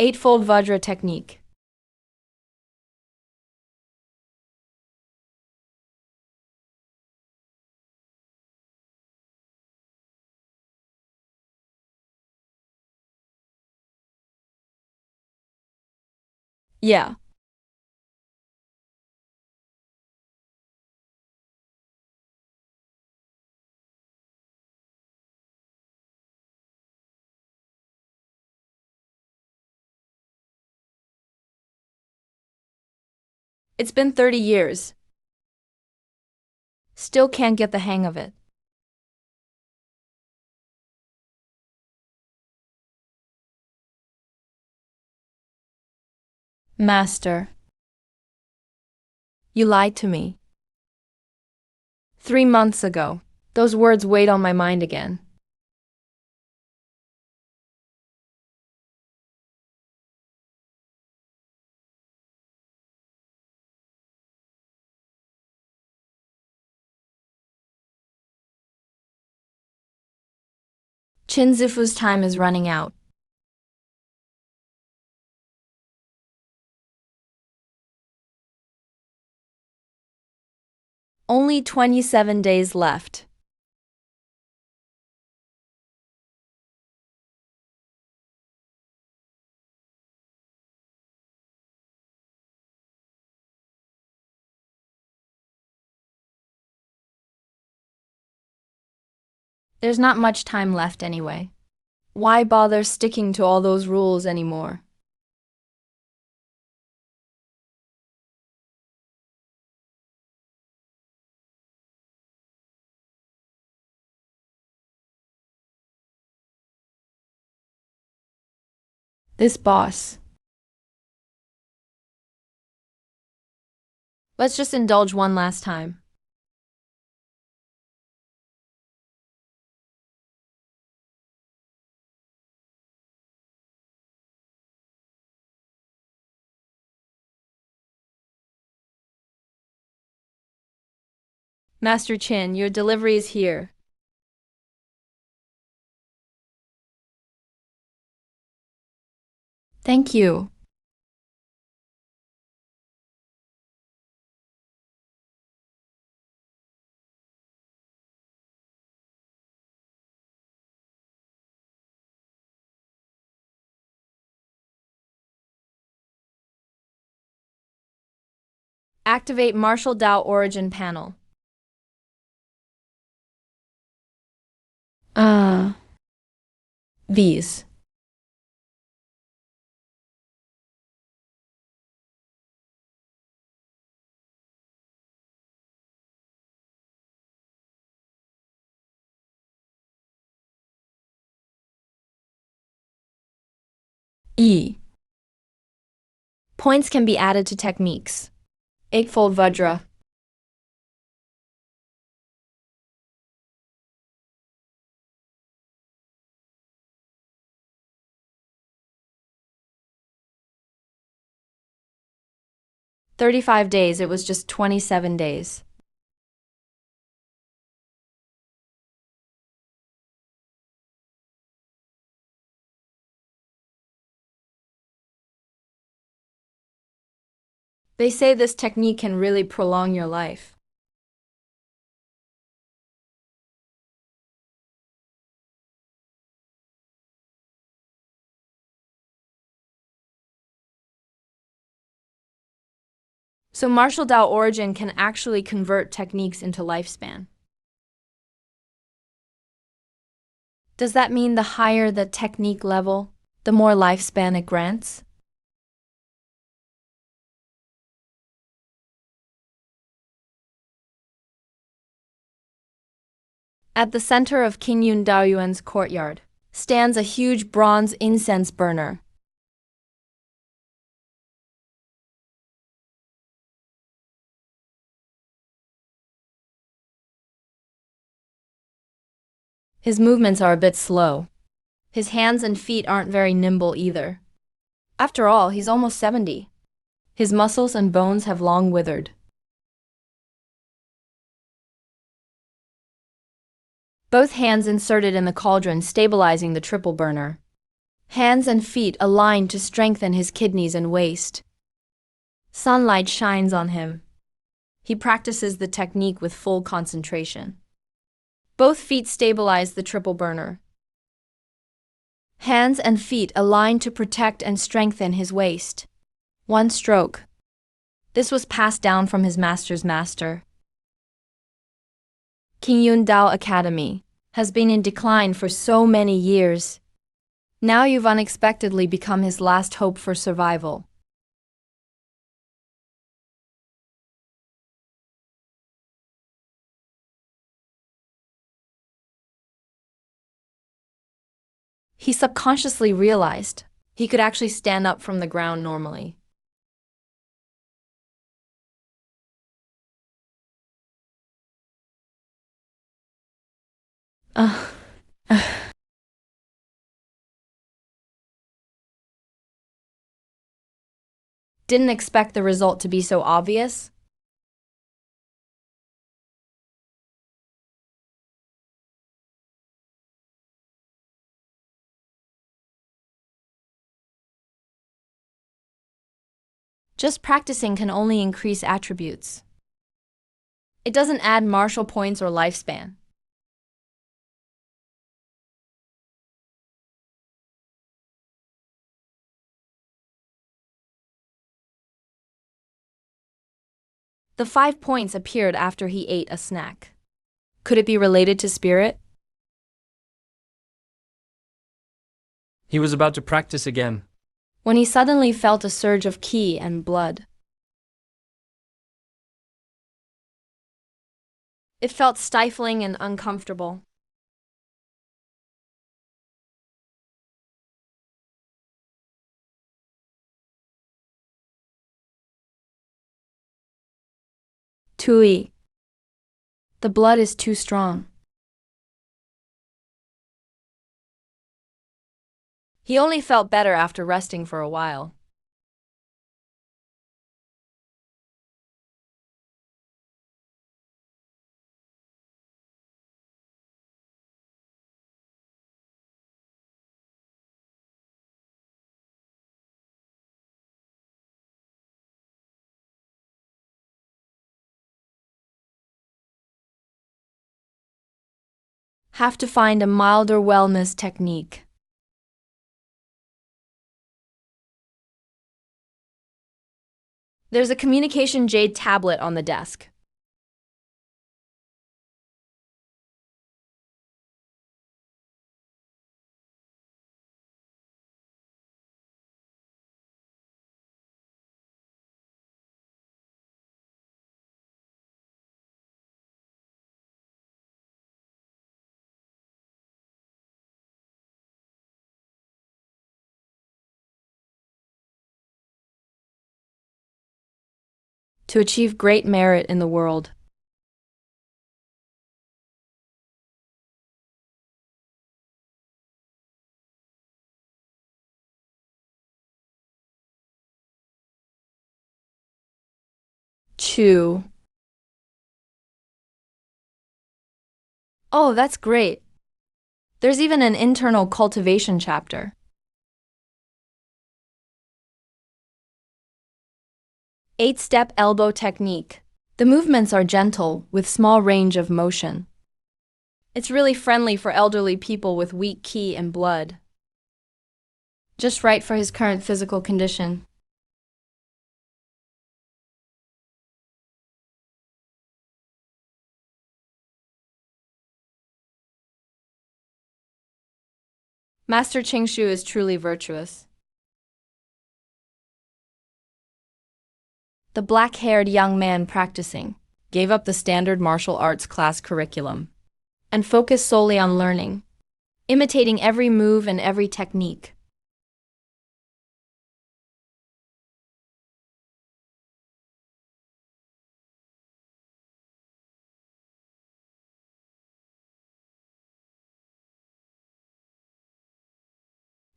Eightfold Vajra technique. Yeah. It's been 30 years. Still can't get the hang of it. Master, you lied to me. 3 months ago. Those words weighed on my mind again. Chinzifu's time is running out. Only 27 days left. There's not much time left anyway. Why bother sticking to all those rules anymore? This boss. Let's just indulge one last time. Master Chin, your delivery is here. Thank you. Activate Martial Dao Origin panel. These. E. Points can be added to techniques. Eightfold Vajra. "35 days, it was just 27 days. They say this technique can really prolong your life. So Martial Dao Origin can actually convert techniques into lifespan. Does that mean the higher the technique level, the more lifespan it grants? At the center of King Yun Daoyuan's courtyard stands a huge bronze incense burner. His movements are a bit slow. His hands and feet aren't very nimble either. After all, he's almost 70. His muscles and bones have long withered. Both hands inserted in the cauldron, stabilizing the triple burner. Hands and feet aligned to strengthen his kidneys and waist. Sunlight shines on him. He practices the technique with full concentration. Both feet stabilize the triple burner. Hands and feet aligned to protect and strengthen his waist. One stroke. This was passed down from his master's master. King Yun Dao Academy has been in decline for so many years. Now you've unexpectedly become his last hope for survival. He subconsciously realized he could actually stand up from the ground normally. Uh, Didn't expect the result to be so obvious. Just practicing can only increase attributes. It doesn't add martial points or lifespan. The 5 points appeared after he ate a snack. Could it be related to spirit? He was about to practice again. When he suddenly felt a surge of qi and blood. It felt stifling and uncomfortable. Tui. The blood is too strong. He only felt better after resting for a while. Have to find a milder wellness technique. There's a communication jade tablet on the desk. To achieve great merit in the world. Chew. Oh, that's great. There's even an internal cultivation chapter. 8-step elbow technique. The movements are gentle, with small range of motion. It's really friendly for elderly people with weak qi and blood. Just right for his current physical condition. Master Qingshu is truly virtuous. The black-haired young man practicing gave up the standard martial arts class curriculum and focused solely on learning, imitating every move and every technique.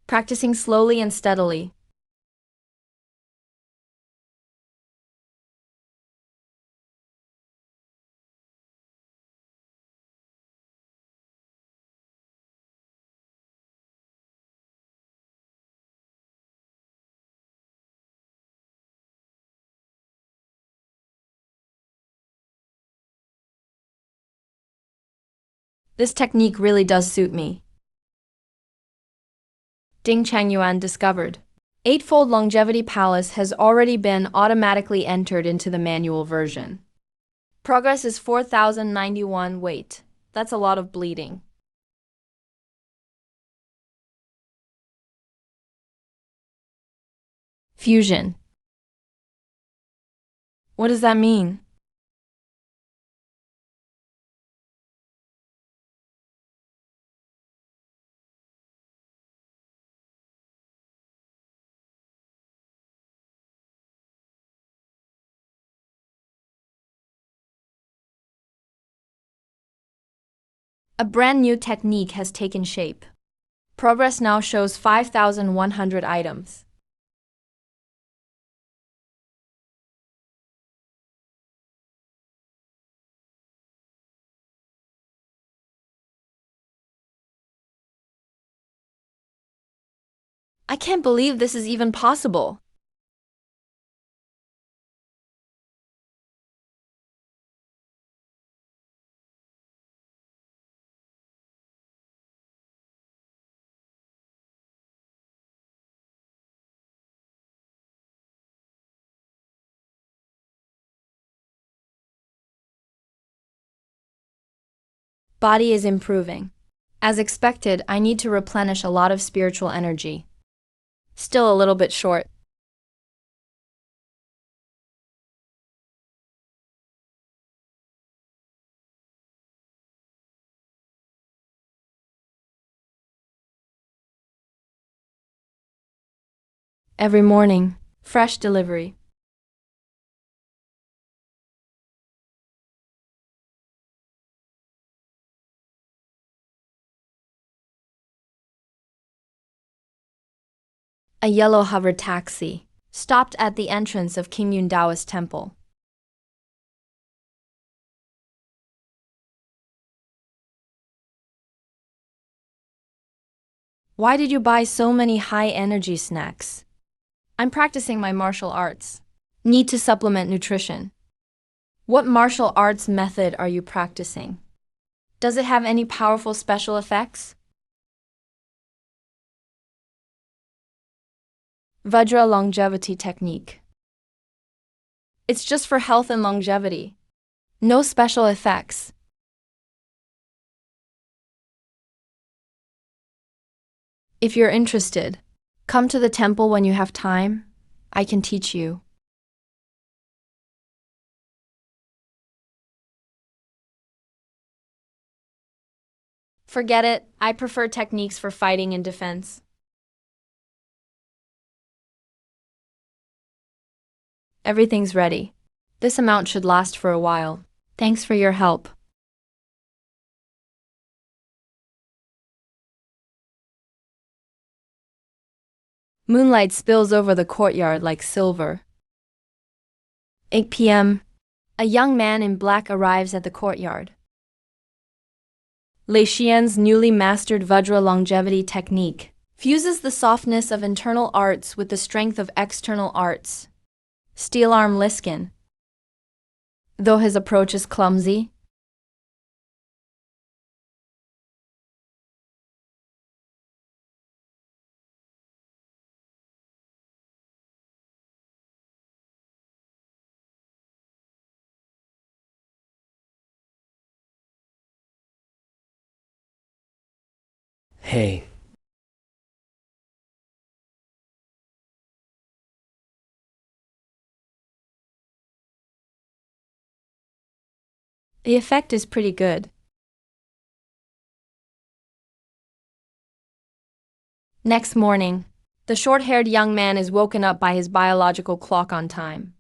Practicing slowly and steadily. This technique really does suit me. Ding Changyuan discovered. Eightfold Longevity Palace has already been automatically entered into the manual version. Progress is 4091. Wait, that's a lot of bleeding. Fusion. What does that mean? A brand new technique has taken shape. Progress now shows 5,100 items. I can't believe this is even possible. Body is improving. As expected, I need to replenish a lot of spiritual energy. Still a little bit short. Every morning, fresh delivery. A yellow hover taxi stopped at the entrance of King Yun Taoist Temple. Why did you buy so many high-energy snacks? I'm practicing my martial arts. Need to supplement nutrition. What martial arts method are you practicing? Does it have any powerful special effects? Vajra longevity technique. It's just for health and longevity. No special effects. If you're interested, come to the temple when you have time. I can teach you. Forget it. I prefer techniques for fighting and defense. Everything's ready. This amount should last for a while. Thanks for your help. Moonlight spills over the courtyard like silver. 8 p.m. A young man in black arrives at the courtyard. Lei Xian's newly mastered Vajra longevity technique fuses the softness of internal arts with the strength of external arts. Steel arm Liskin. Though his approach is clumsy, Hey, the effect is pretty good. Next morning, the short-haired young man is woken up by his biological clock on time.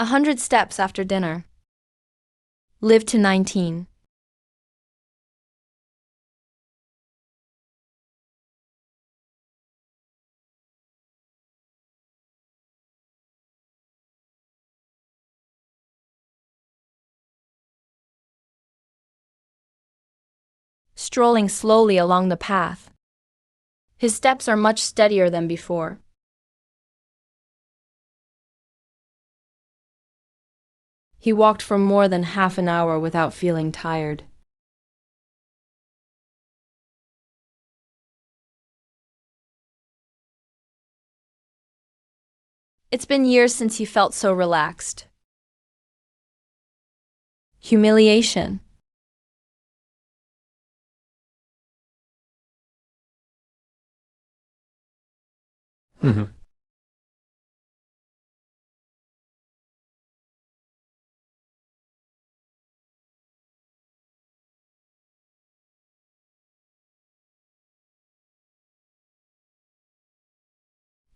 A 100 steps after dinner. Live to 19. strolling slowly along the path. His steps are much steadier than before. He walked for more than half an hour without feeling tired. It's been years since he felt so relaxed. Humiliation.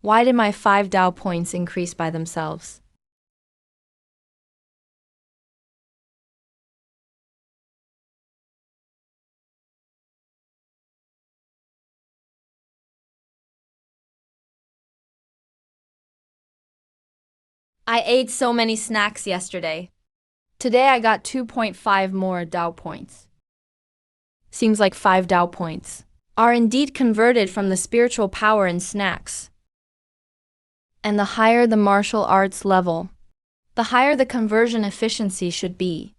Why did my 5 Tao points increase by themselves? I ate so many snacks yesterday. Today I got 2.5 more Tao points. Seems like 5 Tao points are indeed converted from the spiritual power in snacks. And the higher the martial arts level, the higher the conversion efficiency should be.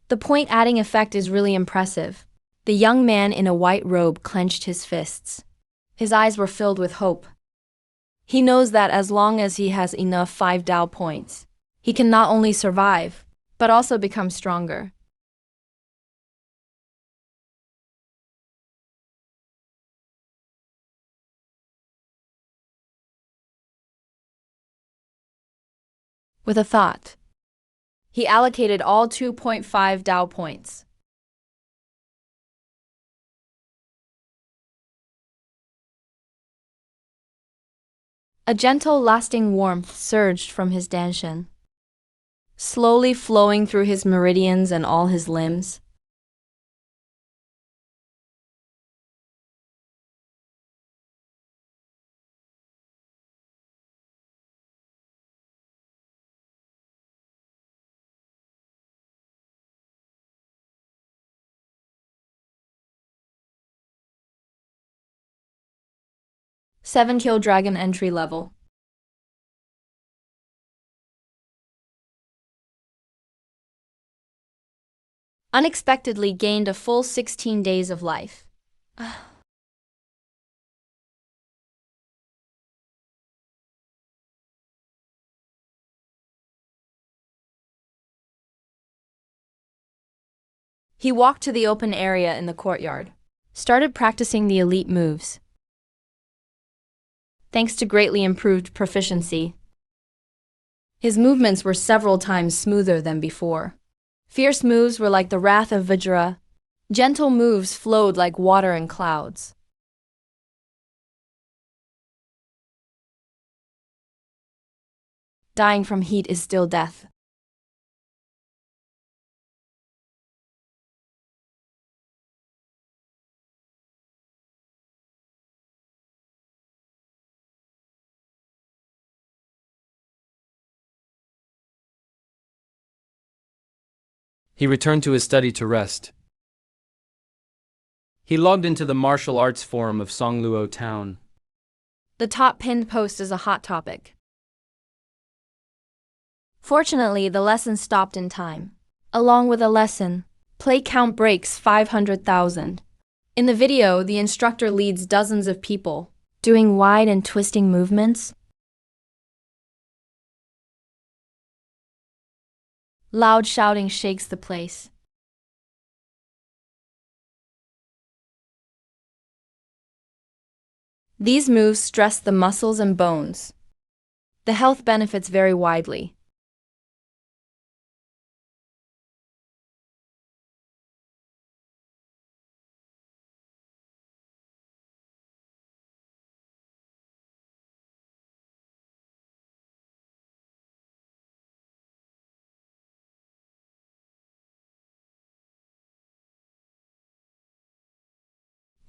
The point adding effect is really impressive. The young man in a white robe clenched his fists. His eyes were filled with hope. He knows that as long as he has enough 5 Tao points, he can not only survive, but also become stronger. With a thought, he allocated all 2.5 Tao points. A gentle, lasting warmth surged from his danshan, slowly flowing through his meridians and all his limbs. Seven Kill Dragon entry level. Unexpectedly gained a full 16 days of life. He walked to the open area in the courtyard, started practicing the elite moves. Thanks to greatly improved proficiency, his movements were several times smoother than before. Fierce moves were like the wrath of Vajra. Gentle moves flowed like water in clouds. Dying from heat is still death. He returned to his study to rest. He logged into the martial arts forum of Songluo town. The top pinned post is a hot topic. Fortunately, the lesson stopped in time. Along with a lesson, play count breaks 500,000. In the video, the instructor leads dozens of people, doing wide and twisting movements. Loud shouting shakes the place. These moves stress the muscles and bones. The health benefits vary widely.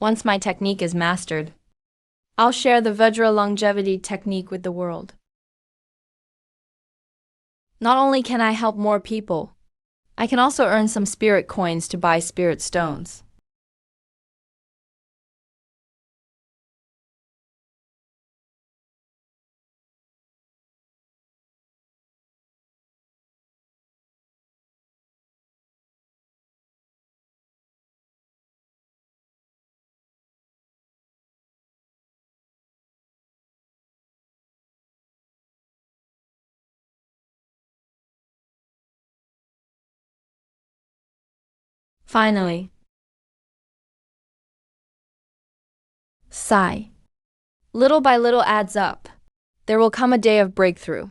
Once my technique is mastered, I'll share the Vajra longevity technique with the world. Not only can I help more people, I can also earn some spirit coins to buy spirit stones. Finally, sigh. Little by little adds up. There will come a day of breakthrough.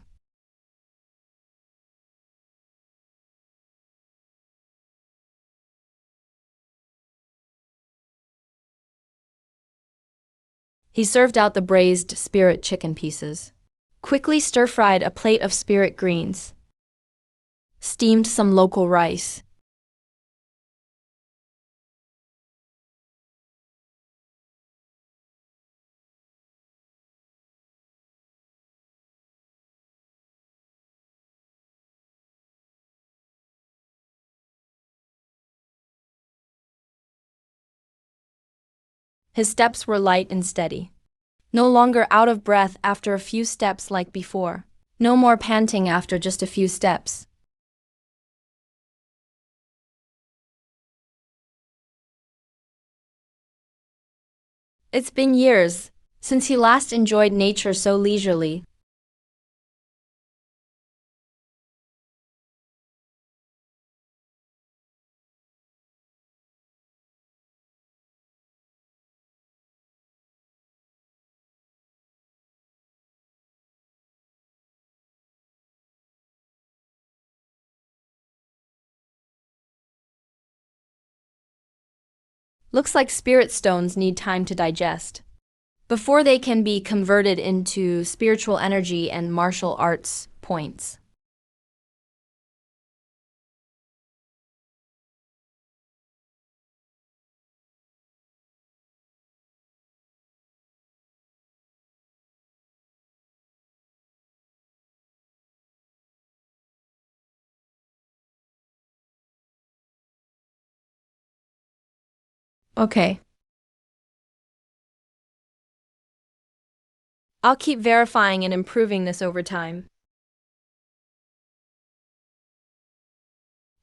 He served out the braised spirit chicken pieces, quickly stir-fried a plate of spirit greens, steamed some local rice. His steps were light and steady. No longer out of breath after a few steps like before. No more panting after just a few steps. It's been years since he last enjoyed nature so leisurely. Looks like spirit stones need time to digest before they can be converted into spiritual energy and martial arts points. Okay. I'll keep verifying and improving this over time.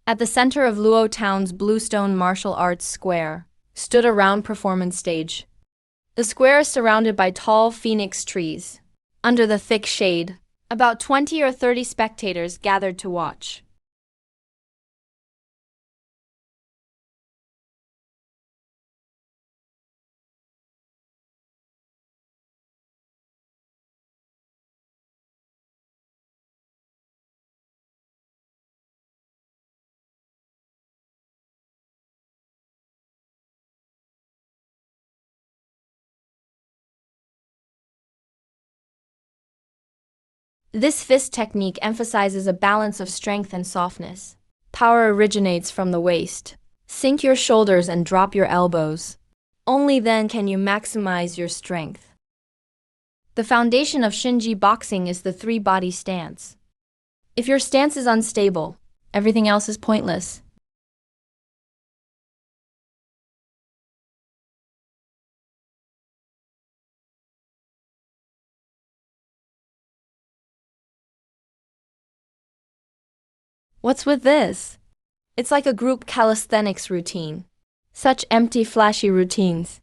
At the center of Luo Town's Bluestone Martial Arts Square stood a round performance stage. The square is surrounded by tall phoenix trees. Under the thick shade, about 20 or 30 spectators gathered to watch. This fist technique emphasizes a balance of strength and softness. Power originates from the waist. Sink your shoulders and drop your elbows. Only then can you maximize your strength. The foundation of Shinji boxing is the three-body stance. If your stance is unstable, everything else is pointless. What's with this? It's like a group calisthenics routine. Such empty, flashy routines.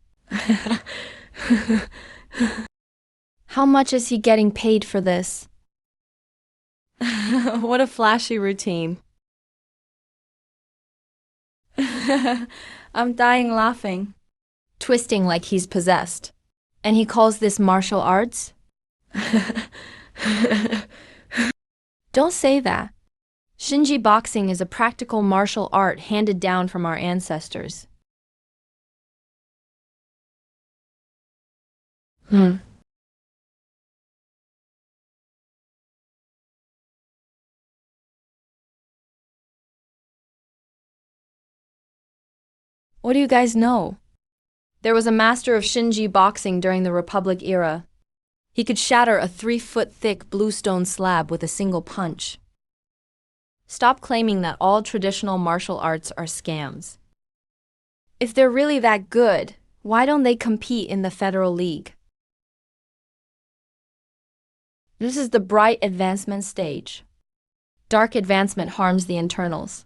How much is he getting paid for this? What a flashy routine. I'm dying laughing. Twisting like he's possessed. And he calls this martial arts? Don't say that. Shinji boxing is a practical martial art handed down from our ancestors. What do you guys know? There was a master of Shinji boxing during the Republic era. He could shatter a 3-foot thick bluestone slab with a single punch. Stop claiming that all traditional martial arts are scams. If they're really that good, why don't they compete in the Federal League? This is the bright advancement stage. Dark advancement harms the internals.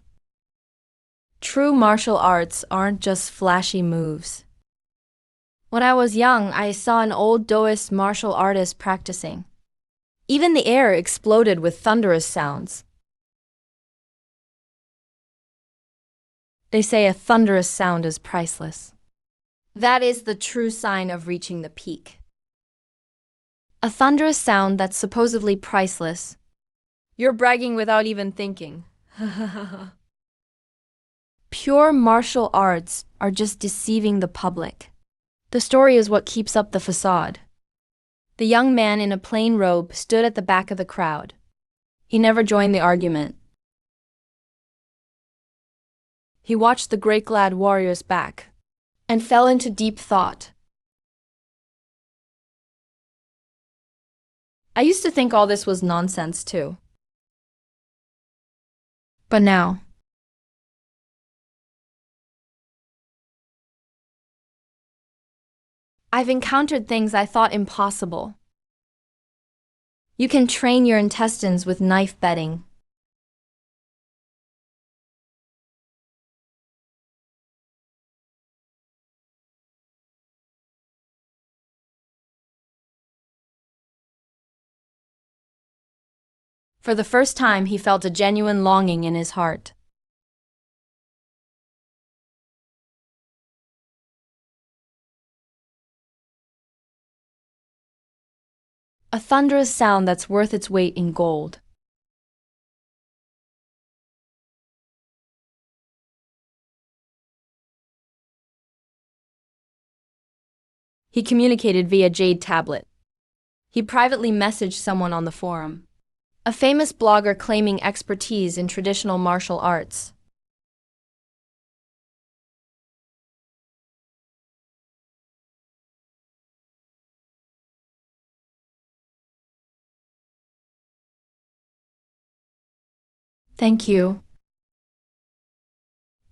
True martial arts aren't just flashy moves. When I was young, I saw an old Taoist martial artist practicing. Even the air exploded with thunderous sounds. They say a thunderous sound is priceless. That is the true sign of reaching the peak. A thunderous sound that's supposedly priceless. You're bragging without even thinking. Pure martial arts are just deceiving the public. The story is what keeps up the facade. The young man in a plain robe stood at the back of the crowd. He never joined the argument. He watched the great-clad warriors back and fell into deep thought. I used to think all this was nonsense too. But now, I've encountered things I thought impossible. You can train your intestines with knife betting. For the first time, he felt a genuine longing in his heart. A thunderous sound that's worth its weight in gold. He communicated via Jade tablet. He privately messaged someone on the forum. A famous blogger claiming expertise in traditional martial arts. Thank you.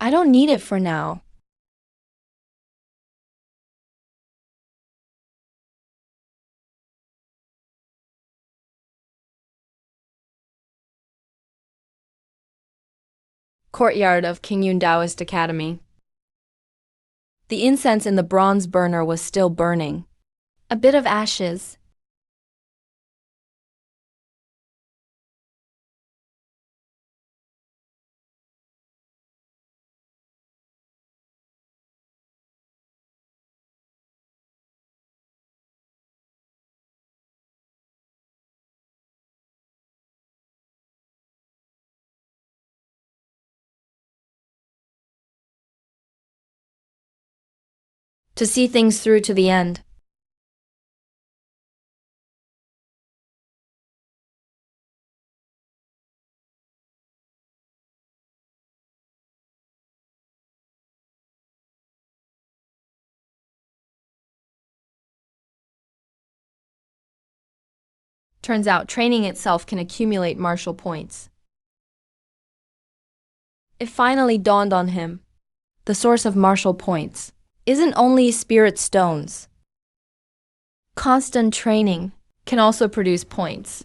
I don't need it for now. Courtyard of King Yun Taoist Academy. The incense in the bronze burner was still burning. A bit of ashes. To see things through to the end. Turns out training itself can accumulate martial points. It finally dawned on him. The source of martial points isn't only spirit stones. Constant training can also produce points.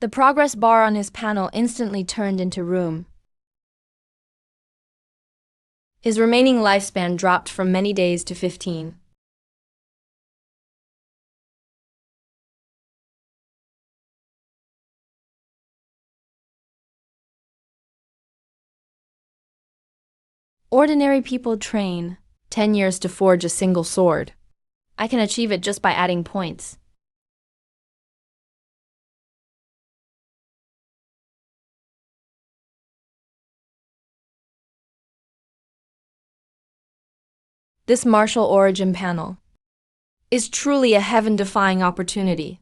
The progress bar on his panel instantly turned into room. His remaining lifespan dropped from many days to 15. Ordinary people train 10 years to forge a single sword. I can achieve it just by adding points. This martial origin panel is truly a heaven-defying opportunity.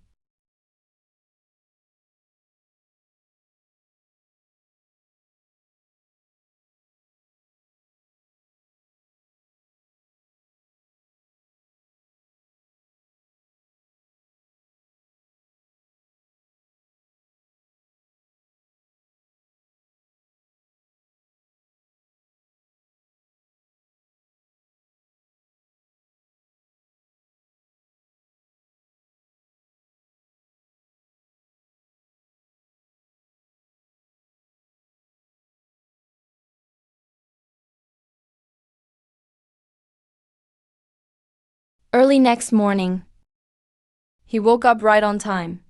Early next morning, he woke up right on time.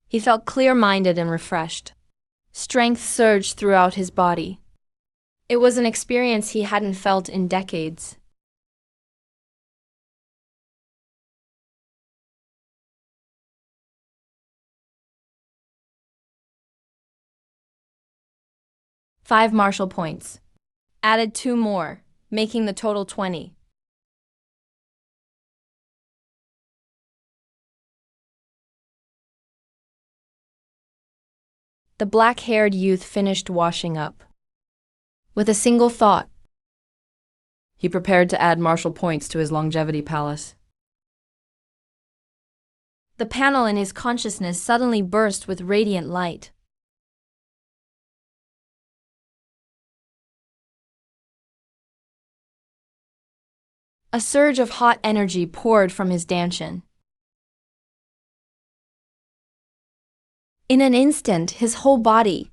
He felt clear-minded and refreshed. Strength surged throughout his body. It was an experience he hadn't felt in decades. Five martial points. Added 2 more, making the total 20. The black-haired youth finished washing up. With a single thought, he prepared to add martial points to his longevity palace. The panel in his consciousness suddenly burst with radiant light. A surge of hot energy poured from his dantian. In an instant, his whole body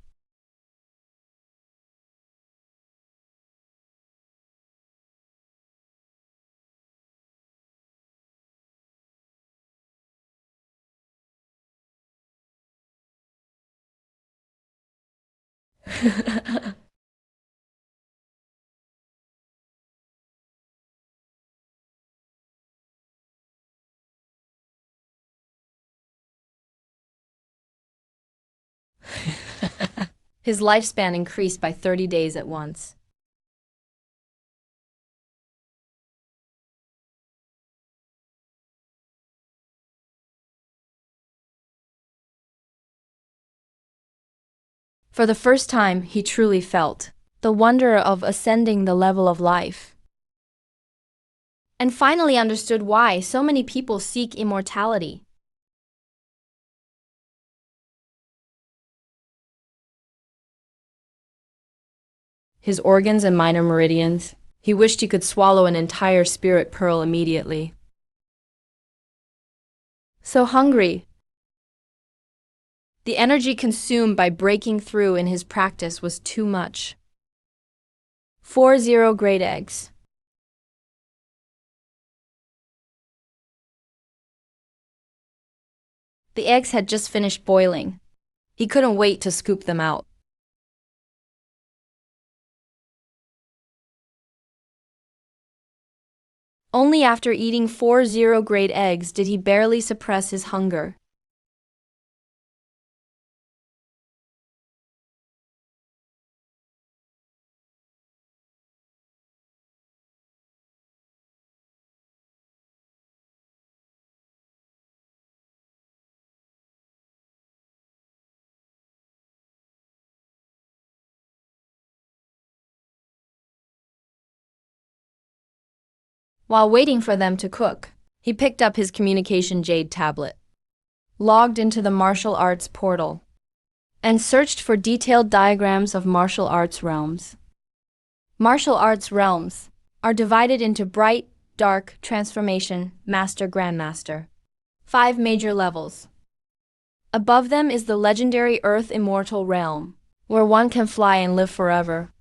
his lifespan increased by 30 days at once. For the first time, he truly felt the wonder of ascending the level of life, and finally understood why so many people seek immortality. His organs and minor meridians, he wished he could swallow an entire spirit pearl immediately. So hungry. The energy consumed by breaking through in his practice was too much. 4 grade eggs. The eggs had just finished boiling. He couldn't wait to scoop them out. Only after eating 4 grade eggs did he barely suppress his hunger. While waiting for them to cook, he picked up his communication jade tablet, logged into the martial arts portal, and searched for detailed diagrams of martial arts realms. Martial arts realms are divided into bright, dark, transformation, master, grandmaster. 5 major levels. Above them is the legendary Earth Immortal Realm, where one can fly and live forever.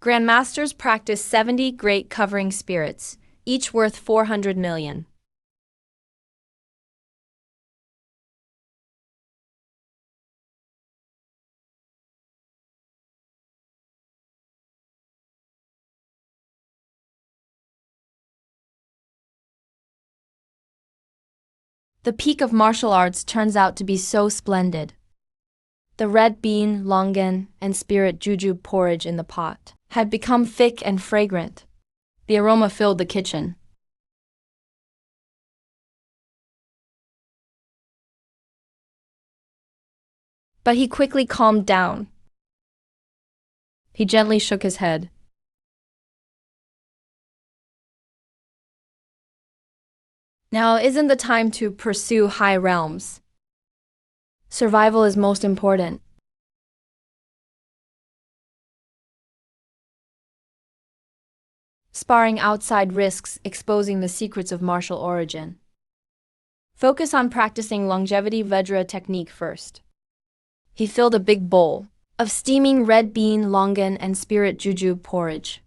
Grandmasters practice 70 great covering spirits, each worth 400 million. The peak of martial arts turns out to be so splendid. The red bean, longan, and spirit jujube porridge in the pot had become thick and fragrant. The aroma filled the kitchen. But he quickly calmed down. He gently shook his head. Now isn't the time to pursue high realms. Survival is most important. Sparring outside risks exposing the secrets of martial origin. Focus on practicing longevity Vajra technique first. He filled a big bowl of steaming red bean, longan, and spirit jujube porridge.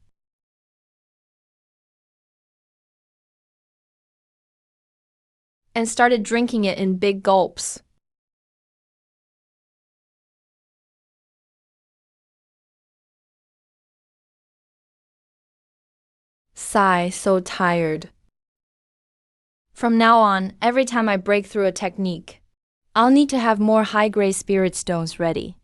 And started drinking it in big gulps. Sigh, so tired. From now on, every time I break through a technique, I'll need to have more high-grade spirit stones ready.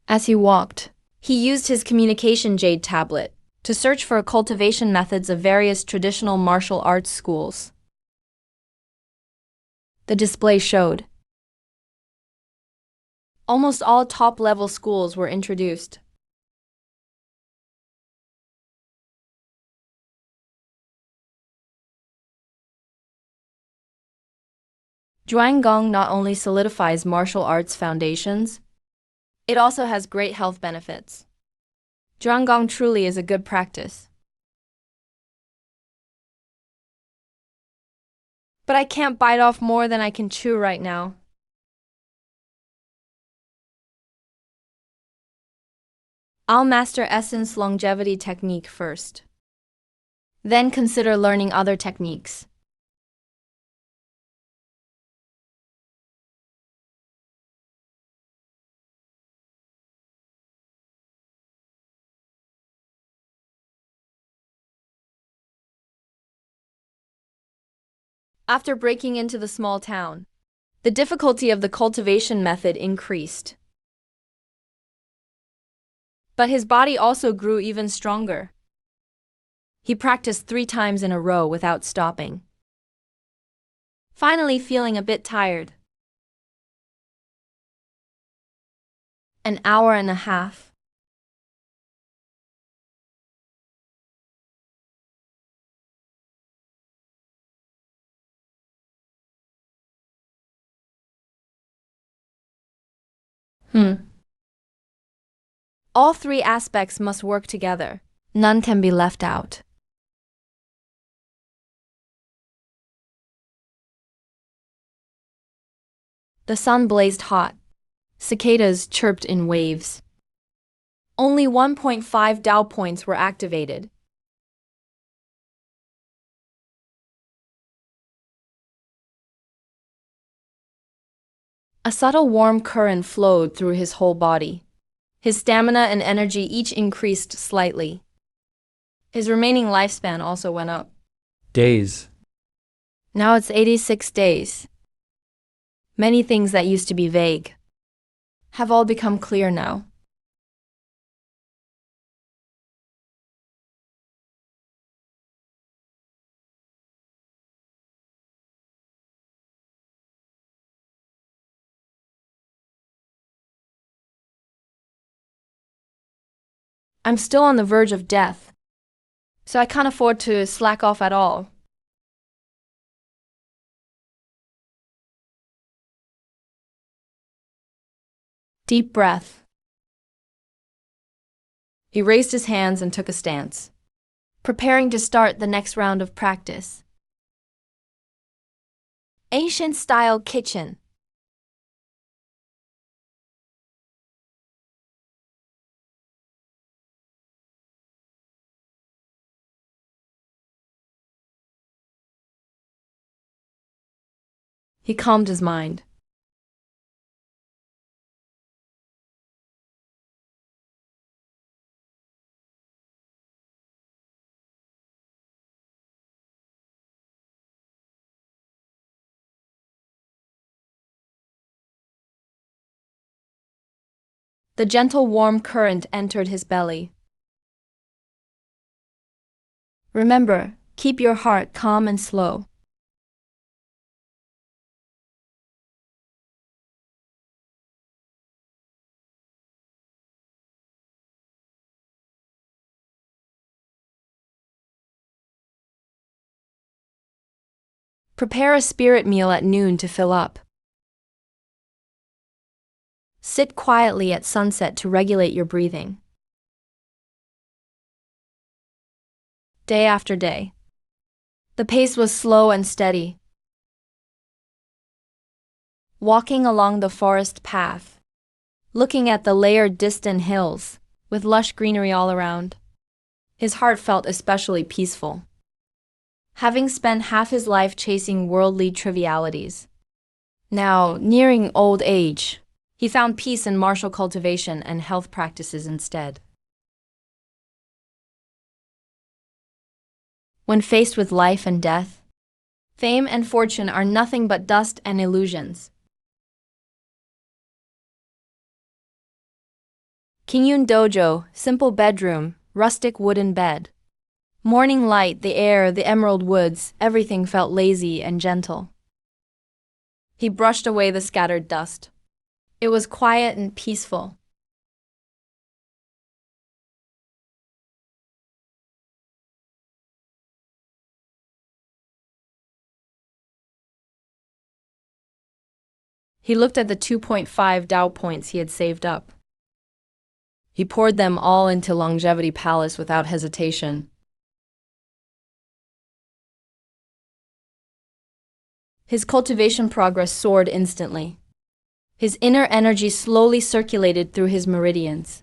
As he walked, he used his communication jade tablet to search for cultivation methods of various traditional martial arts schools. The display showed almost all top-level schools were introduced. Zhuanggong not only solidifies martial arts foundations, it also has great health benefits. Zhuanggong truly is a good practice. But I can't bite off more than I can chew right now. I'll master Essence longevity technique first. Then consider learning other techniques. After breaking into the small town, the difficulty of the cultivation method increased. But his body also grew even stronger. He practiced 3 times in a row without stopping. Finally feeling a bit tired. An hour and a half. All 3 aspects must work together. None can be left out. The sun blazed hot. Cicadas chirped in waves. Only 1.5 Dao points were activated. A subtle warm current flowed through his whole body. His stamina and energy each increased slightly. His remaining lifespan also went up. Days. Now it's 86 days. Many things that used to be vague have all become clear now. I'm still on the verge of death, so I can't afford to slack off at all. Deep breath. He raised his hands and took a stance, preparing to start the next round of practice. Ancient-style kitchen. He calmed his mind. The gentle warm current entered his belly. Remember, keep your heart calm and slow. Prepare a spirit meal at noon to fill up. Sit quietly at sunset to regulate your breathing. Day after day. The pace was slow and steady. Walking along the forest path, looking at the layered distant hills, with lush greenery all around, his heart felt especially peaceful. Having spent half his life chasing worldly trivialities, now, nearing old age, he found peace in martial cultivation and health practices instead. When faced with life and death, fame and fortune are nothing but dust and illusions. Kingyun Dojo, simple bedroom, rustic wooden bed. Morning light, the air, the emerald woods, everything felt lazy and gentle. He brushed away the scattered dust. It was quiet and peaceful. He looked at the 2.5 Tao points he had saved up. He poured them all into Longevity Palace without hesitation. His cultivation progress soared instantly. His inner energy slowly circulated through his meridians,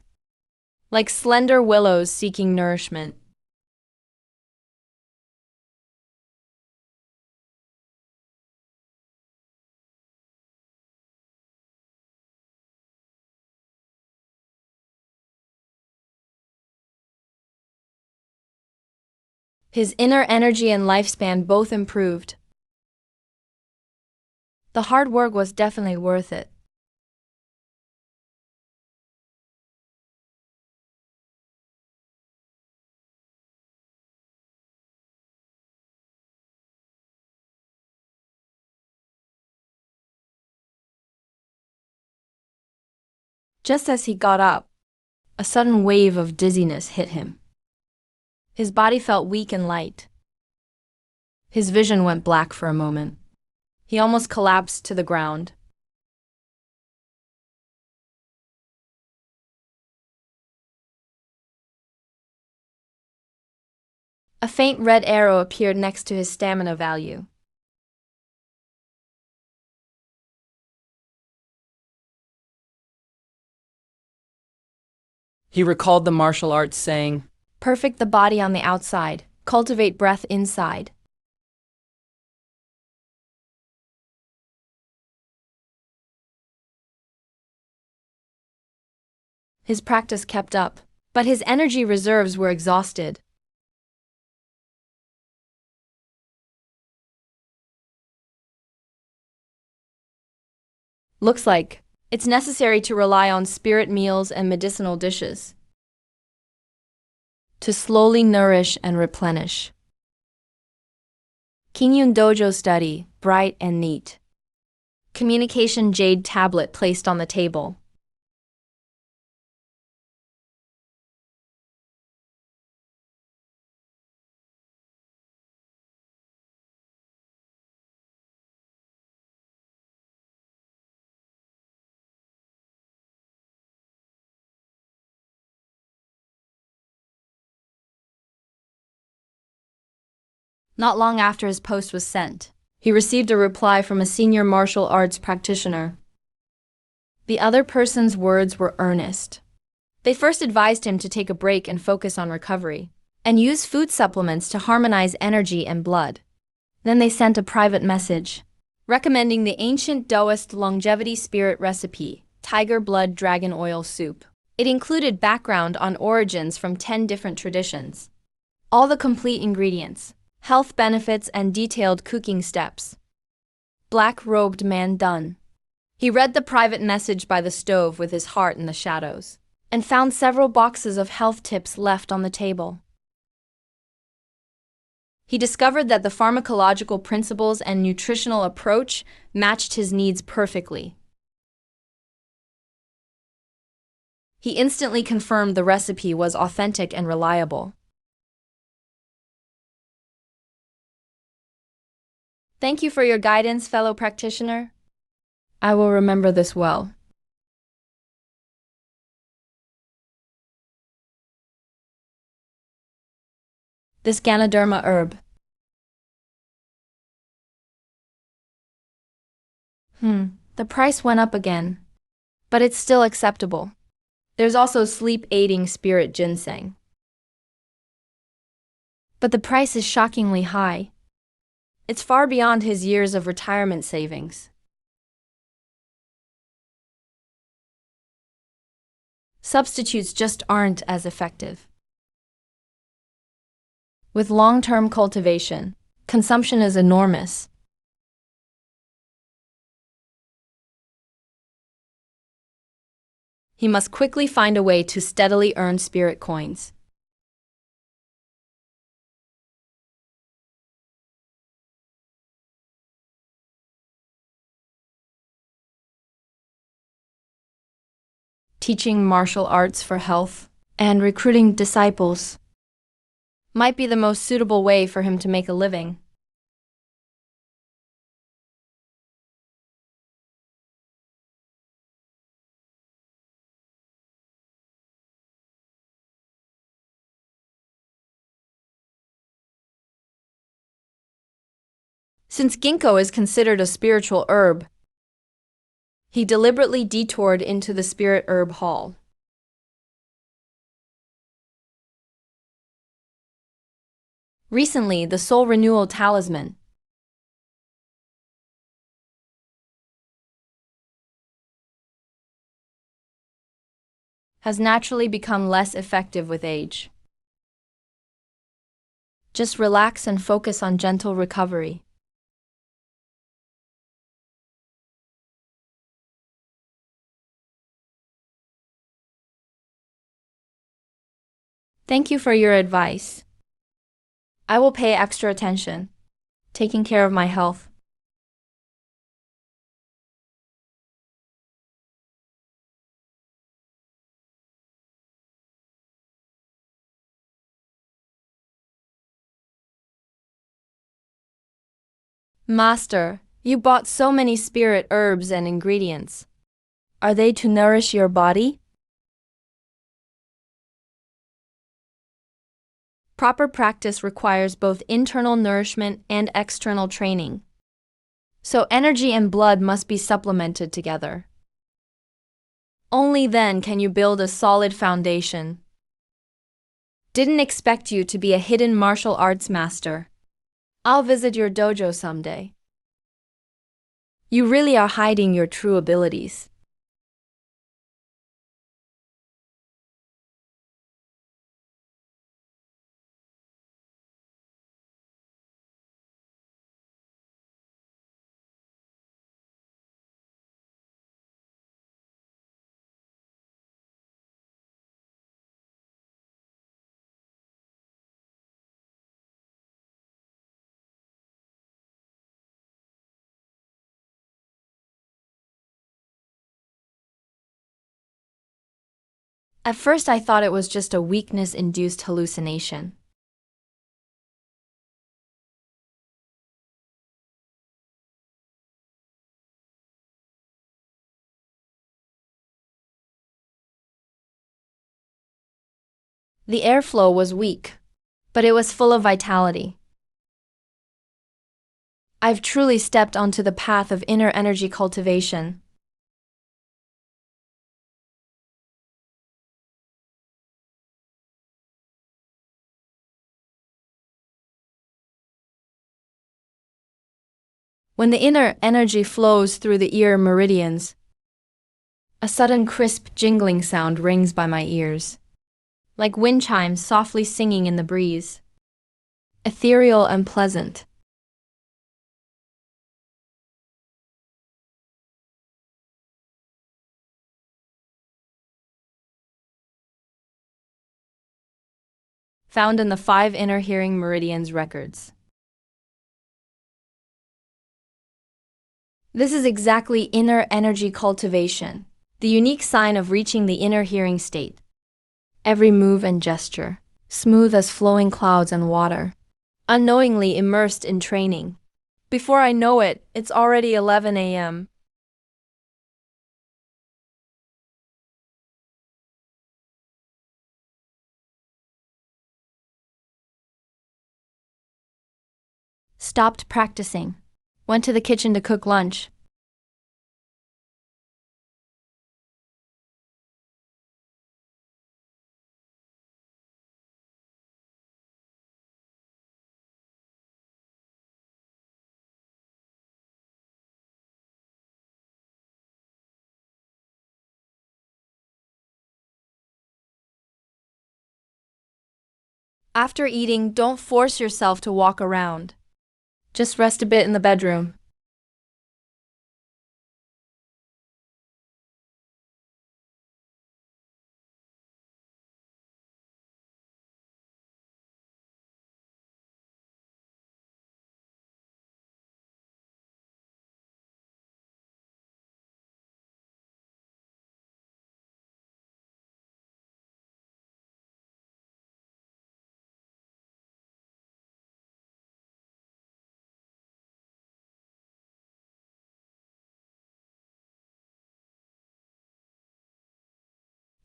like slender willows seeking nourishment. His inner energy and lifespan both improved. The hard work was definitely worth it. Just as he got up, a sudden wave of dizziness hit him. His body felt weak and light. His vision went black for a moment. He almost collapsed to the ground. A faint red arrow appeared next to his stamina value. He recalled the martial arts saying, Perfect the body on the outside, cultivate breath inside. His practice kept up, but his energy reserves were exhausted. Looks like it's necessary to rely on spirit meals and medicinal dishes to slowly nourish and replenish. Kingyun Dojo study, bright and neat. Communication jade tablet placed on the table. Not long after his post was sent, he received a reply from a senior martial arts practitioner. The other person's words were earnest. They first advised him to take a break and focus on recovery, and use food supplements to harmonize energy and blood. Then they sent a private message, recommending the ancient Taoist longevity spirit recipe, Tiger Blood Dragon Oil Soup. It included background on origins from 10 different traditions. All the complete ingredients, health benefits, and detailed cooking steps. Black-robed man done. He read the private message by the stove with his heart in the shadows, and found several boxes of health tips left on the table. He discovered that the pharmacological principles and nutritional approach matched his needs perfectly. He instantly confirmed the recipe was authentic and reliable. Thank you for your guidance, fellow practitioner. I will remember this well. This Ganoderma herb. The price went up again, but it's still acceptable. There's also sleep-aiding spirit ginseng. But the price is shockingly high. It's far beyond his years of retirement savings. Substitutes just aren't as effective. With long-term cultivation, consumption is enormous. He must quickly find a way to steadily earn spirit coins. Teaching martial arts for health and recruiting disciples might be the most suitable way for him to make a living. Since ginkgo is considered a spiritual herb, he deliberately detoured into the spirit herb hall. Recently, the soul renewal talisman has naturally become less effective with age. Just relax and focus on gentle recovery. Thank you for your advice. I will pay extra attention, taking care of my health. Master, you bought so many spirit herbs and ingredients. Are they to nourish your body? Proper practice requires both internal nourishment and external training. So energy and blood must be supplemented together. Only then can you build a solid foundation. Didn't expect you to be a hidden martial arts master. I'll visit your dojo someday. You really are hiding your true abilities. At first I thought it was just a weakness-induced hallucination. The airflow was weak, but it was full of vitality. I've truly stepped onto the path of inner energy cultivation. When the inner energy flows through the ear meridians, a sudden crisp jingling sound rings by my ears, like wind chimes softly singing in the breeze. Ethereal and pleasant. Found in the 5 Inner Hearing Meridians records. This is exactly inner energy cultivation, the unique sign of reaching the inner hearing state. Every move and gesture, smooth as flowing clouds and water, unknowingly immersed in training. Before I know it, it's already 11 a.m. Stopped practicing. Went to the kitchen to cook lunch. After eating, don't force yourself to walk around. Just rest a bit in the bedroom.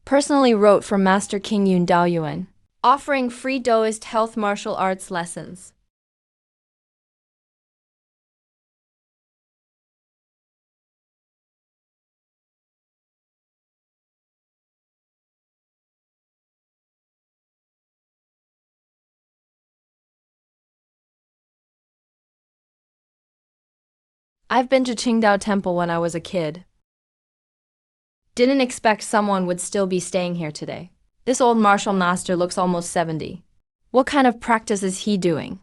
Personally wrote for Master King Yun Daoyuan, offering free Taoist health martial arts lessons. I've been to Qingdao Temple when I was a kid. Didn't expect someone would still be staying here today. This old martial master looks almost 70. What kind of practice is he doing?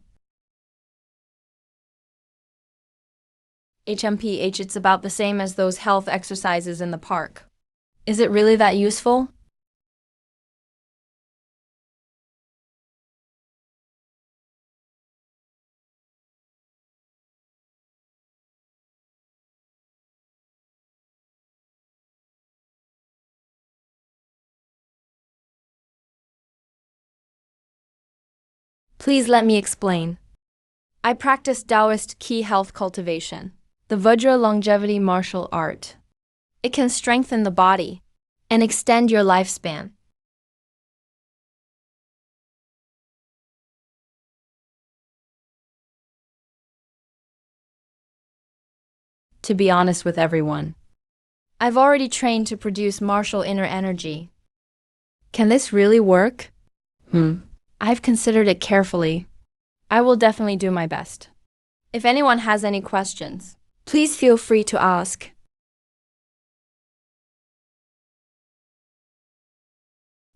HMPH, it's about the same as those health exercises in the park. Is it really that useful? Please let me explain. I practice Taoist Qi health cultivation, the Vajra longevity martial art. It can strengthen the body and extend your lifespan. To be honest with everyone, I've already trained to produce martial inner energy. Can this really work? I've considered it carefully. I will definitely do my best. If anyone has any questions, please feel free to ask.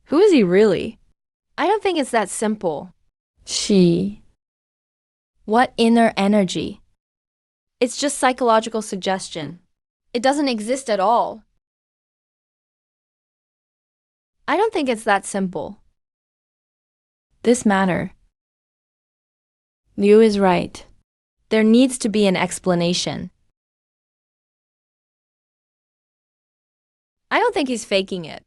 Who is he really? I don't think it's that simple. She. What inner energy? It's just psychological suggestion. It doesn't exist at all. I don't think it's that simple. This matter. Liu is right. There needs to be an explanation. I don't think he's faking it.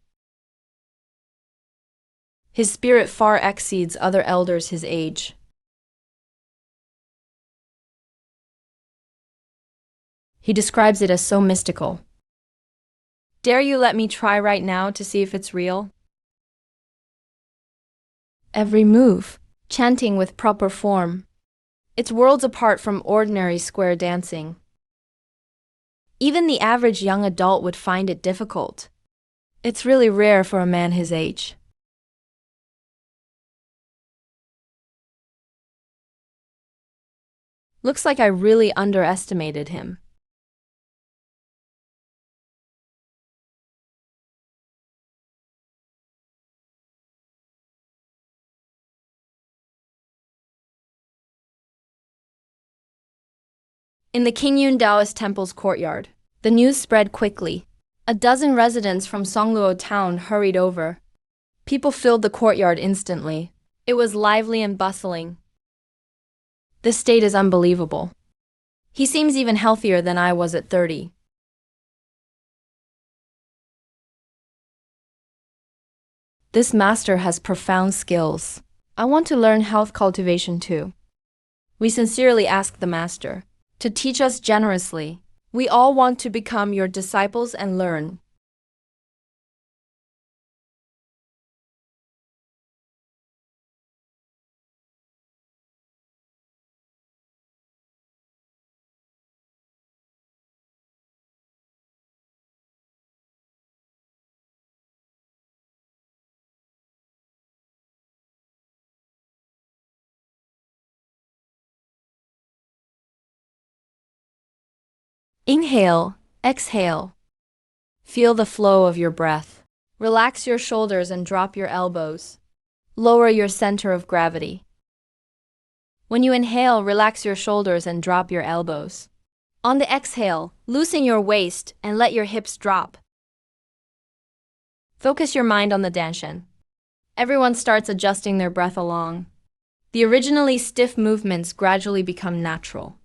His spirit far exceeds other elders his age. He describes it as so mystical. Dare you let me try right now to see if it's real? Every move, chanting with proper form. It's worlds apart from ordinary square dancing. Even the average young adult would find it difficult. It's really rare for a man his age. Looks like I really underestimated him. In the Qingyun Taoist temple's courtyard, the news spread quickly. A dozen residents from Songluo town hurried over. People filled the courtyard instantly. It was lively and bustling. This state is unbelievable. He seems even healthier than I was at 30. This master has profound skills. I want to learn health cultivation too. We sincerely ask the master to teach us generously. We all want to become your disciples and learn. Inhale, exhale. Feel the flow of your breath. Relax your shoulders and drop your elbows. Lower your center of gravity. When you inhale, relax your shoulders and drop your elbows. On the exhale, loosen your waist and let your hips drop. Focus your mind on the danshan. Everyone starts adjusting their breath along. The originally stiff movements gradually become natural.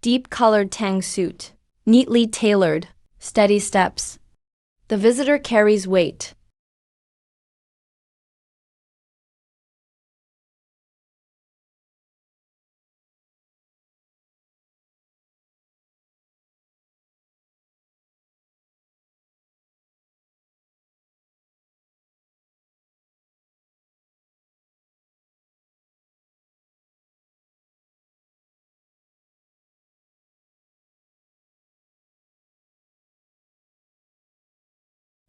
Deep-colored tang suit, neatly tailored, steady steps. The visitor carries weight.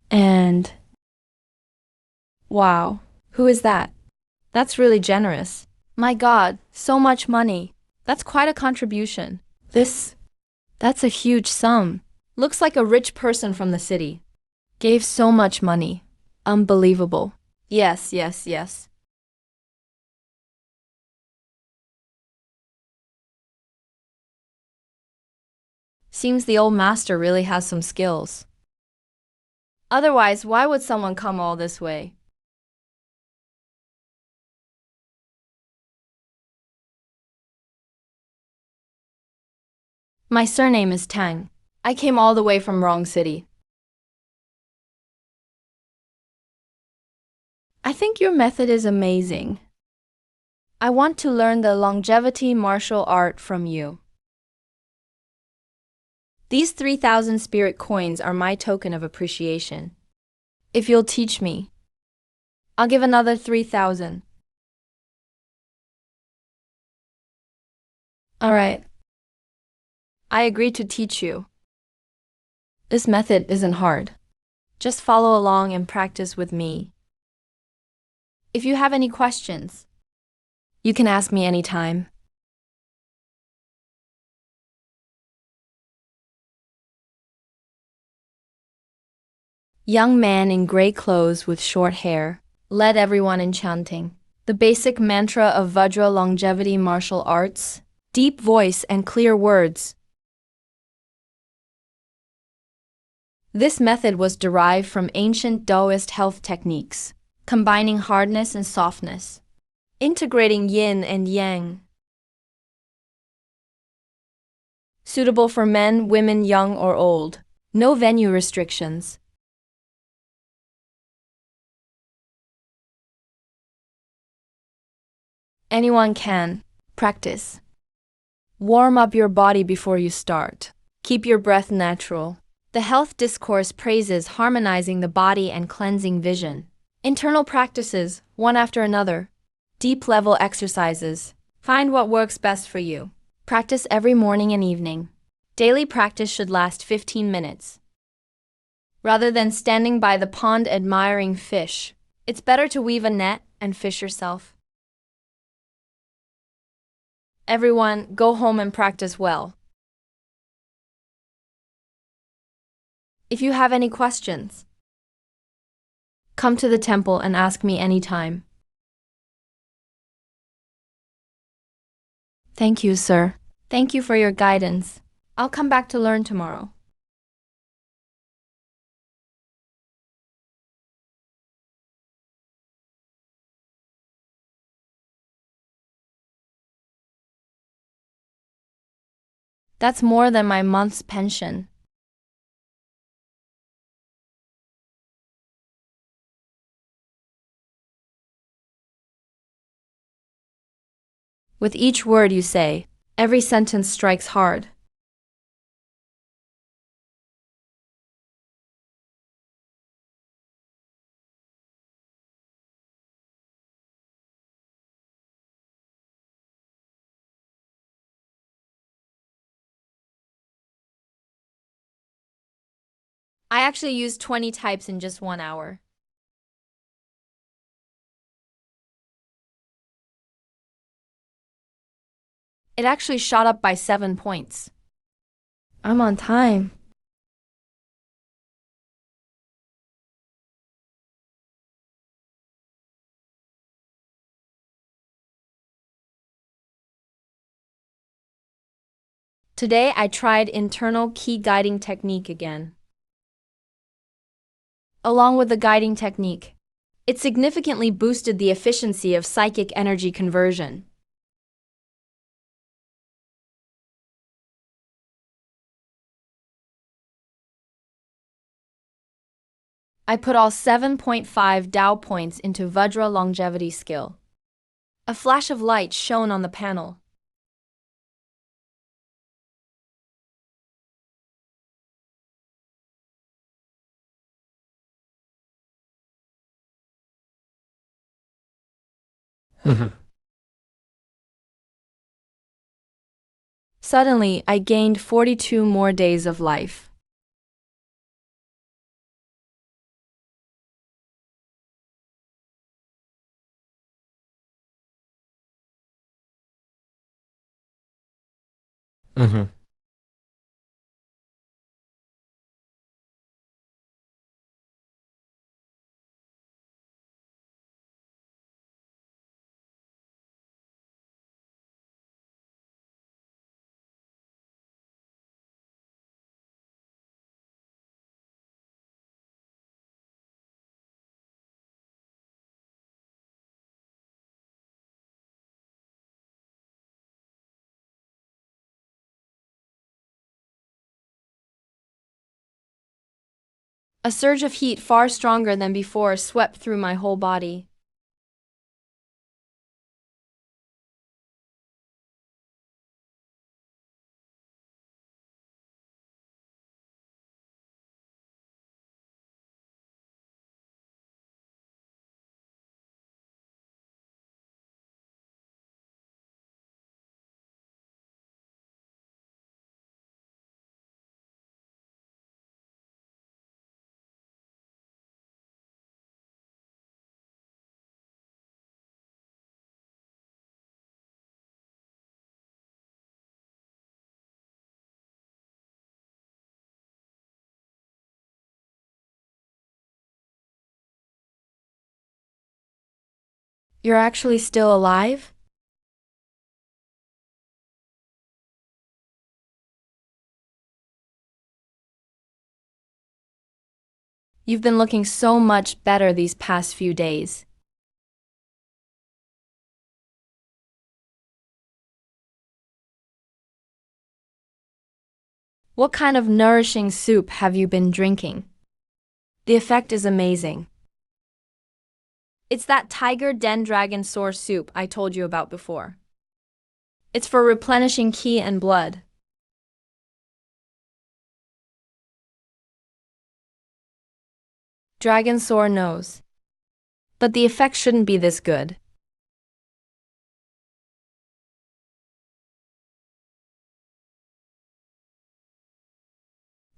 And wow, who is that? That's really generous. My God, so much money. That's quite a contribution. That's a huge sum. Looks like a rich person from the city. Gave so much money. Unbelievable. Yes, yes, yes. Seems the old master really has some skills. Otherwise, why would someone come all this way? My surname is Tang. I came all the way from wrong city. I think your method is amazing. I want to learn the longevity martial art from you. These 3,000 spirit coins are my token of appreciation. If you'll teach me, I'll give another 3,000. All right. I agree to teach you. This method isn't hard. Just follow along and practice with me. If you have any questions, you can ask me anytime. Young man in gray clothes with short hair led everyone in chanting the basic mantra of Vajra longevity martial arts, deep voice and clear words. This method was derived from ancient Taoist health techniques, combining hardness and softness, integrating yin and yang. Suitable for men, women, young or old. No venue restrictions. Anyone can practice. Warm up your body before you start. Keep your breath natural. The health discourse praises harmonizing the body and cleansing vision. Internal practices, one after another. Deep level exercises. Find what works best for you. Practice every morning and evening. Daily practice should last 15 minutes. Rather than standing by the pond admiring fish, it's better to weave a net and fish yourself. Everyone, go home and practice well. If you have any questions, come to the temple and ask me anytime. Thank you, sir. Thank you for your guidance. I'll come back to learn tomorrow. That's more than my month's pension. With each word you say, every sentence strikes hard. I actually used 20 types in just 1 hour. It actually shot up by 7 points. I'm on time. Today I tried internal key guiding technique again. Along with the guiding technique, it significantly boosted the efficiency of psychic energy conversion. I put all 7.5 Tao points into Vajra longevity skill. A flash of light shone on the panel. Suddenly, I gained 42 more days of life. A surge of heat far stronger than before swept through my whole body. You're actually still alive? You've been looking so much better these past few days. What kind of nourishing soup have you been drinking? The effect is amazing. It's that tiger den dragon source soup I told you about before. It's for replenishing qi and blood. Dragon Soar knows. But the effect shouldn't be this good.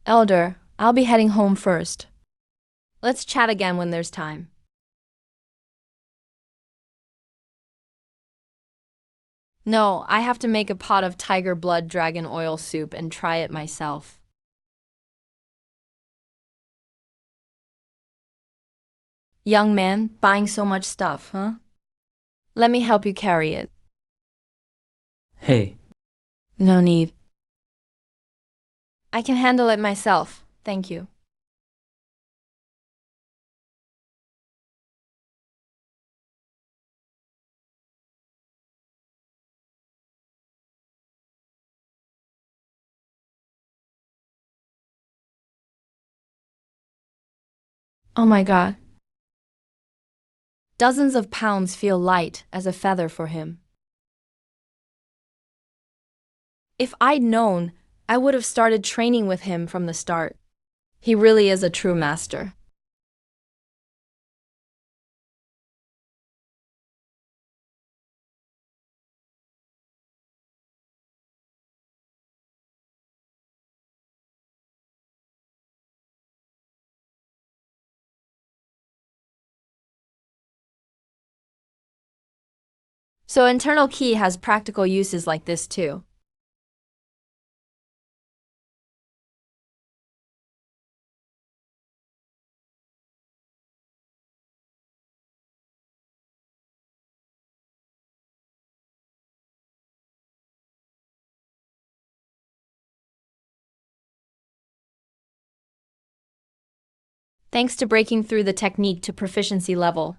Elder, I'll be heading home first. Let's chat again when there's time. No, I have to make a pot of tiger blood dragon oil soup and try it myself. Young man, buying so much stuff, huh? Let me help you carry it. Hey, No need. I can handle it myself, thank you. Oh my god. Dozens of pounds feel light as a feather for him. If I'd known, I would have started training with him from the start. He really is a true master. So internal ki has practical uses like this too. Thanks to breaking through the technique to proficiency level,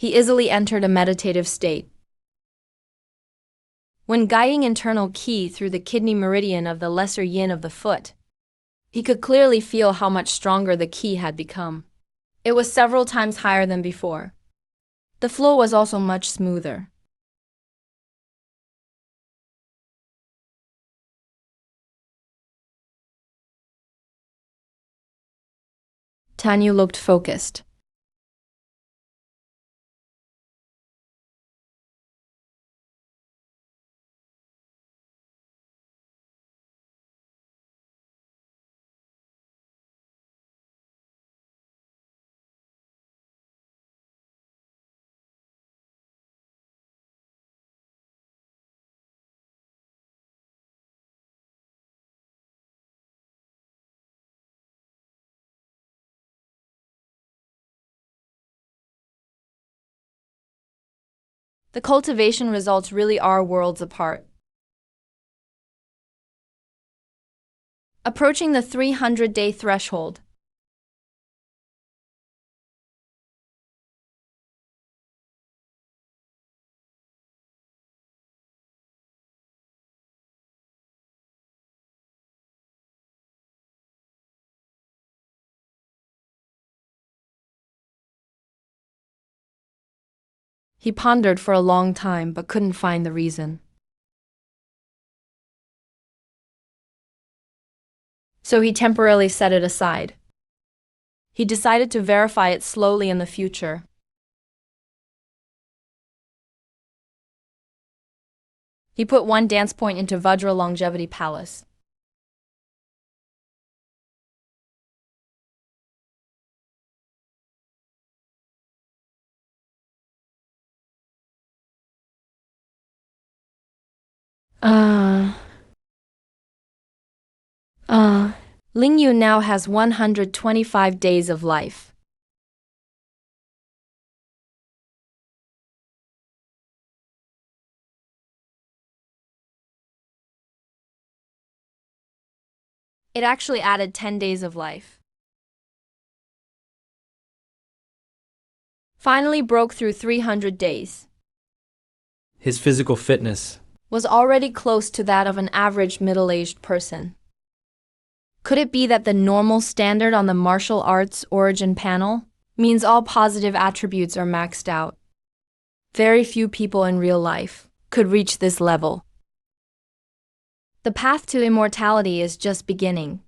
he easily entered a meditative state. When guiding internal ki through the kidney meridian of the lesser yin of the foot, he could clearly feel how much stronger the ki had become. It was several times higher than before. The flow was also much smoother. Tanyu looked focused. The cultivation results really are worlds apart. Approaching the 300-day threshold, he pondered for a long time but couldn't find the reason. So he temporarily set it aside. He decided to verify it slowly in the future. He put one dance point into Vajra Longevity Palace. Ling Yu now has 125 days of life. It actually added 10 days of life. Finally broke through 300 days. his physical fitness. Was already close to that of an average middle-aged person. Could it be that the normal standard on the martial arts origin panel means all positive attributes are maxed out? Very few people in real life could reach this level. The path to immortality is just beginning.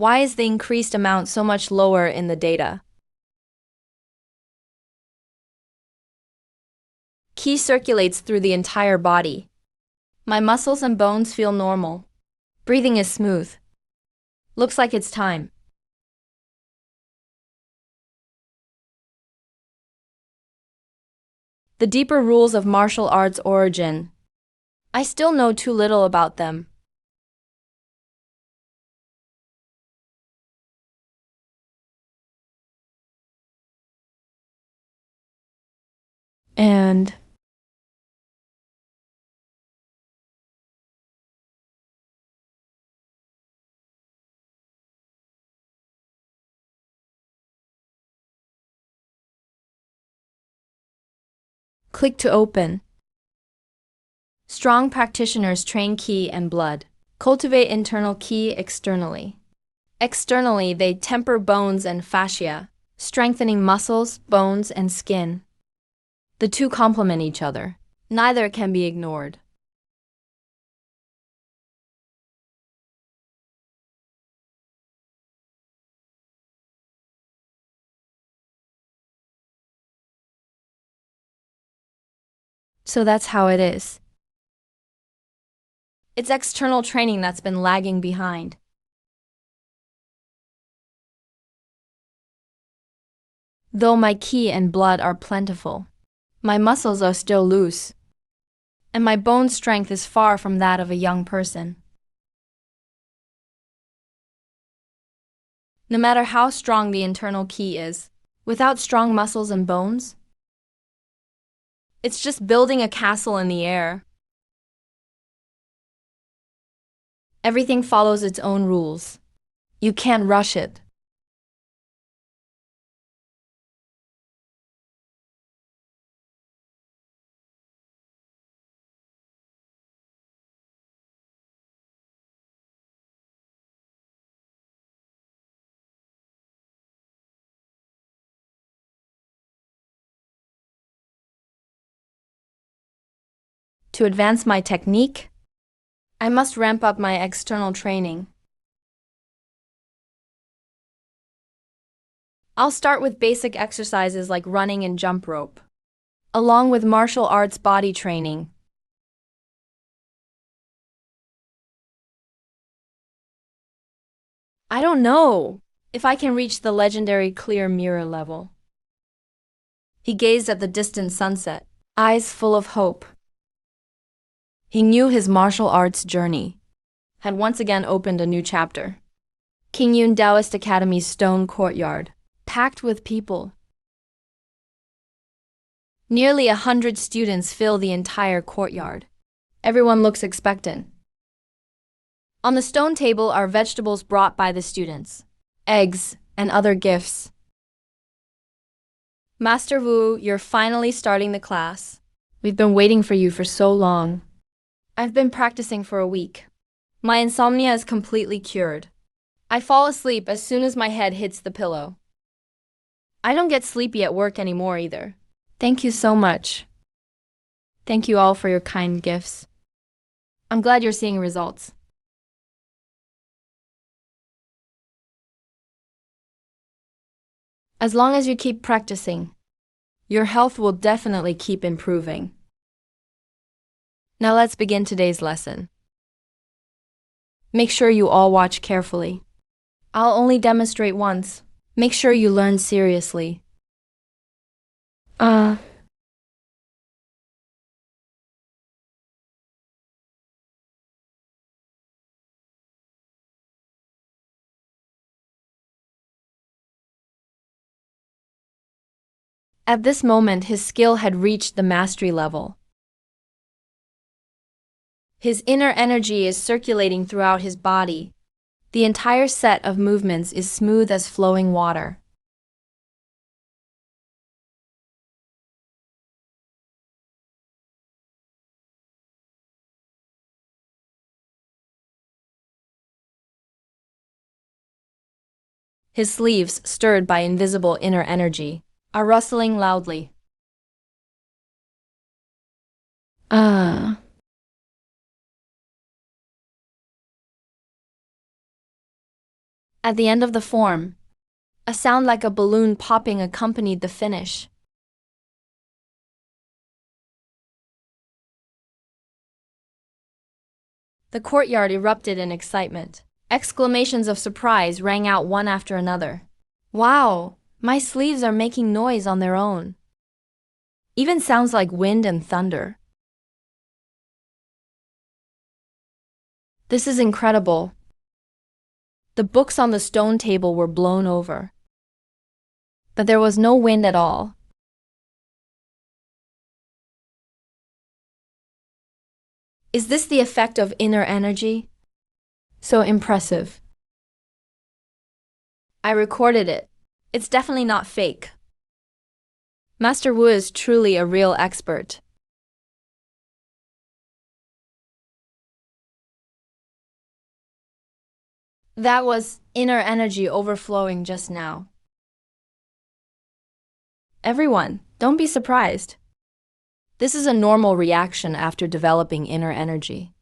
Why is the increased amount so much lower in the data? Qi circulates through the entire body. My muscles and bones feel normal. Breathing is smooth. Looks like it's time. The deeper rules of martial arts origin. I still know too little about them. And click to open. Strong practitioners train qi and blood. Cultivate internal qi externally. Externally, they temper bones and fascia, strengthening muscles, bones, and skin. The two complement each other. Neither can be ignored. So that's how it is. It's external training that's been lagging behind. Though my qi and blood are plentiful, my muscles are still loose, and my bone strength is far from that of a young person. No matter how strong the internal qi is, without strong muscles and bones, it's just building a castle in the air. Everything follows its own rules. You can't rush it. To advance my technique, I must ramp up my external training. I'll start with basic exercises like running and jump rope, along with martial arts body training. I don't know if I can reach the legendary clear mirror level. He gazed at the distant sunset, eyes full of hope. He knew his martial arts journey had once again opened a new chapter. King Yun Taoist Academy's stone courtyard, packed with people. Nearly 100 students fill the entire courtyard. Everyone looks expectant. On the stone table are vegetables brought by the students, eggs, and other gifts. Master Wu, you're finally starting the class. We've been waiting for you for so long. I've been practicing for a week. My insomnia is completely cured. I fall asleep as soon as my head hits the pillow. I don't get sleepy at work anymore either. Thank you so much. Thank you all for your kind gifts. I'm glad you're seeing results. As long as you keep practicing, your health will definitely keep improving. Now let's begin today's lesson. Make sure you all watch carefully. I'll only demonstrate once. Make sure you learn seriously. At this moment, his skill had reached the mastery level. His inner energy is circulating throughout his body. The entire set of movements is smooth as flowing water. His sleeves, stirred by invisible inner energy, are rustling loudly. At the end of the form, a sound like a balloon popping accompanied the finish. The courtyard erupted in excitement. Exclamations of surprise rang out one after another. Wow, my sleeves are making noise on their own. Even sounds like wind and thunder. This is incredible. The books on the stone table were blown over. But there was no wind at all. Is this the effect of inner energy? So impressive. I recorded it. It's definitely not fake. Master Wu is truly a real expert. That was inner energy overflowing just now. Everyone, don't be surprised. This is a normal reaction after developing inner energy.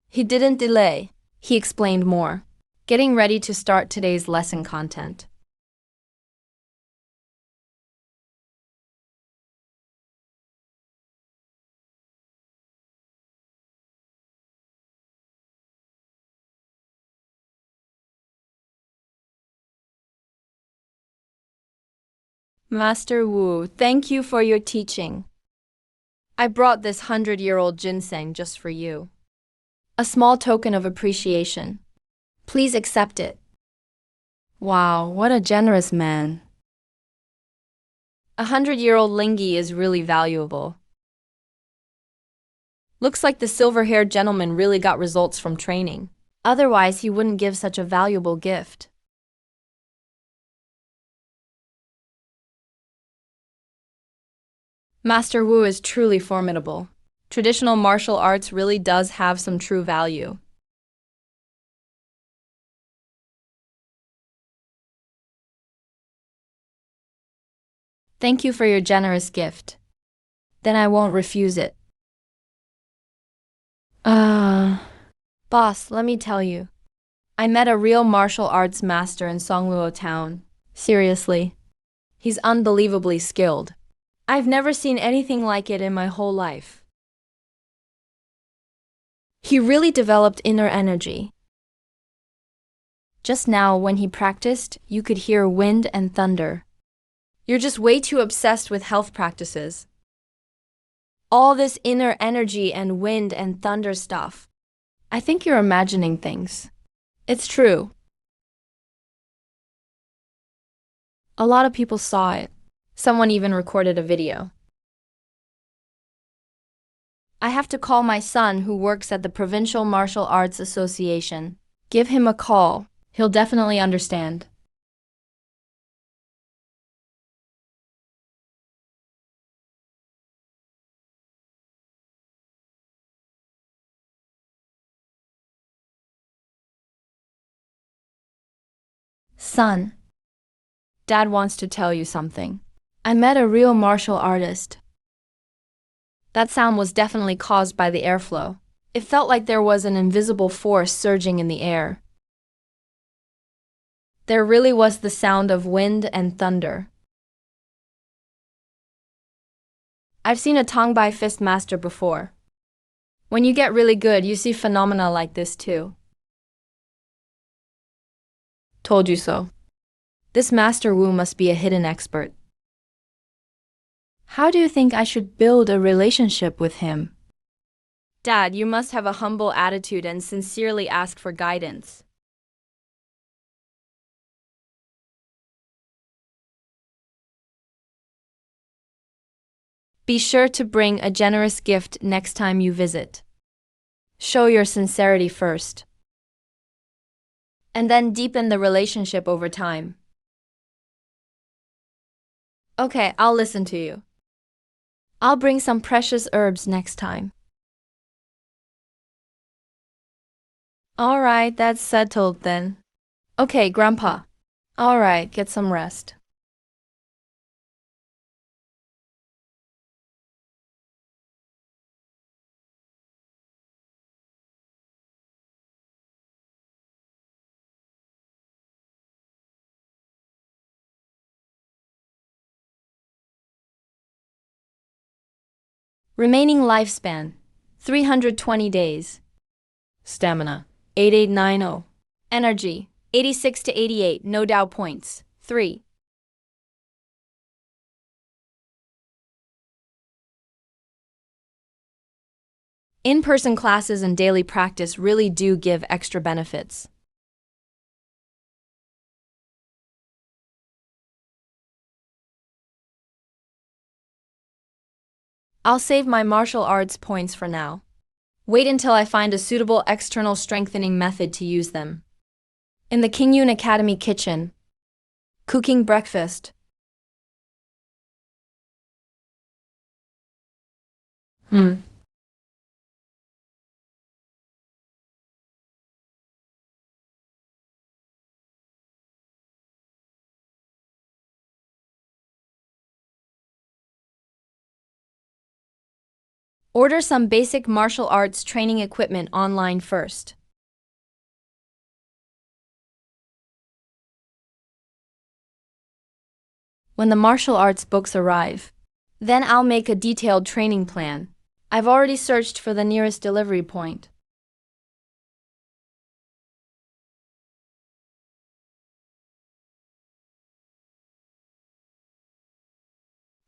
He didn't delay. He explained more, getting ready to start today's lesson content. Master Wu, thank you for your teaching. I brought this 100-year-old ginseng just for you. A small token of appreciation. Please accept it. Wow, what a generous man. 100-year-old Lingi is really valuable. Looks like the silver-haired gentleman really got results from training. Otherwise, he wouldn't give such a valuable gift. Master Wu is truly formidable. Traditional martial arts really does have some true value. Thank you for your generous gift. Then I won't refuse it. Boss, let me tell you. I met a real martial arts master in Songluo town. Seriously. He's unbelievably skilled. I've never seen anything like it in my whole life. He really developed inner energy. Just now, when he practiced, you could hear wind and thunder. You're just way too obsessed with health practices. All this inner energy and wind and thunder stuff. I think you're imagining things. It's true. A lot of people saw it. Someone even recorded a video. I have to call my son who works at the Provincial Martial Arts Association. Give him a call. He'll definitely understand. Son, Dad wants to tell you something. I met a real martial artist. That sound was definitely caused by the airflow. It felt like there was an invisible force surging in the air. There really was the sound of wind and thunder. I've seen a Tongbai fist master before. When you get really good, you see phenomena like this too. Told you so. This Master Wu must be a hidden expert. How do you think I should build a relationship with him? Dad, you must have a humble attitude and sincerely ask for guidance. Be sure to bring a generous gift next time you visit. Show your sincerity first. And then deepen the relationship over time. Okay, I'll listen to you. I'll bring some precious herbs next time. All right, that's settled then. Okay, Grandpa. All right, get some rest. Remaining lifespan 320 days. Stamina 8890. Energy 86 to 88, no doubt points 3. In-person classes and daily practice really do give extra benefits. I'll save my martial arts points for now. Wait until I find a suitable external strengthening method to use them. In the Kingyun Academy kitchen. Cooking breakfast. Order some basic martial arts training equipment online first. When the martial arts books arrive, then I'll make a detailed training plan. I've already searched for the nearest delivery point.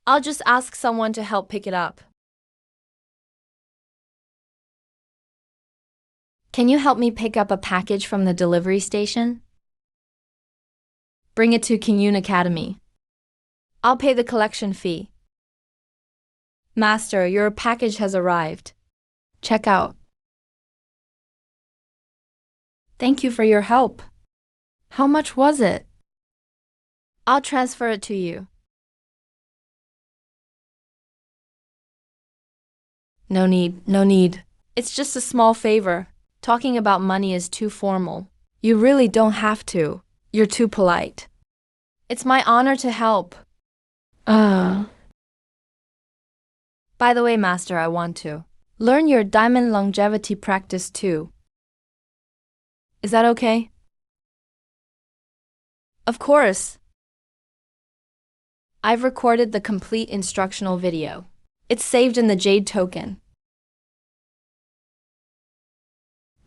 I'll just ask someone to help pick it up. Can you help me pick up a package from the delivery station? Bring it to Kingyun Academy. I'll pay the collection fee. Master, your package has arrived. Check out. Thank you for your help. How much was it? I'll transfer it to you. No need. It's just a small favor. Talking about money is too formal. You really don't have to. You're too polite. It's my honor to help. By the way, Master, I want to learn your diamond longevity practice too. Is that okay? Of course. I've recorded the complete instructional video. It's saved in the Jade token.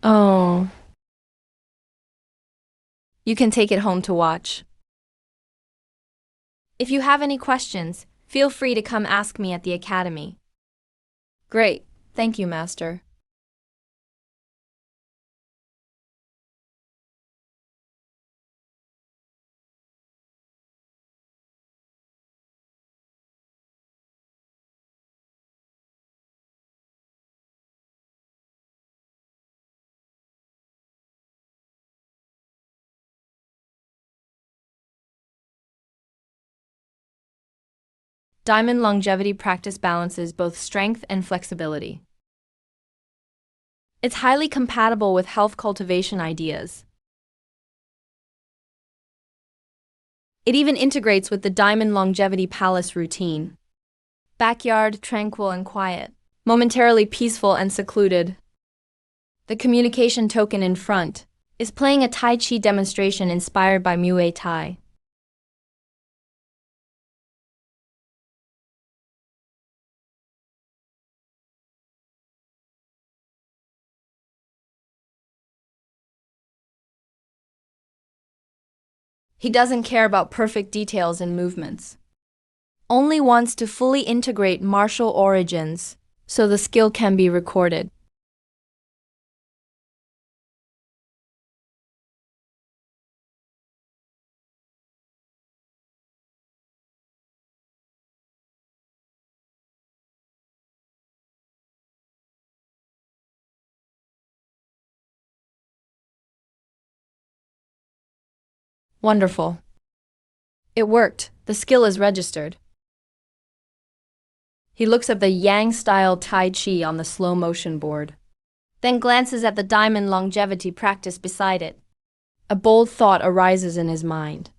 Oh. You can take it home to watch. If you have any questions, feel free to come ask me at the academy. Great. Thank you, Master. Diamond longevity practice balances both strength and flexibility. It's highly compatible with health cultivation ideas. It even integrates with the Diamond Longevity Palace routine. Backyard, tranquil and quiet. Momentarily peaceful and secluded. The communication token in front is playing a Tai Chi demonstration inspired by Muay Thai. He doesn't care about perfect details in movements. Only wants to fully integrate martial origins so the skill can be recorded. Wonderful. It worked. The skill is registered. He looks at the Yang-style Tai Chi on the slow-motion board, then glances at the diamond longevity practice beside it. A bold thought arises in his mind.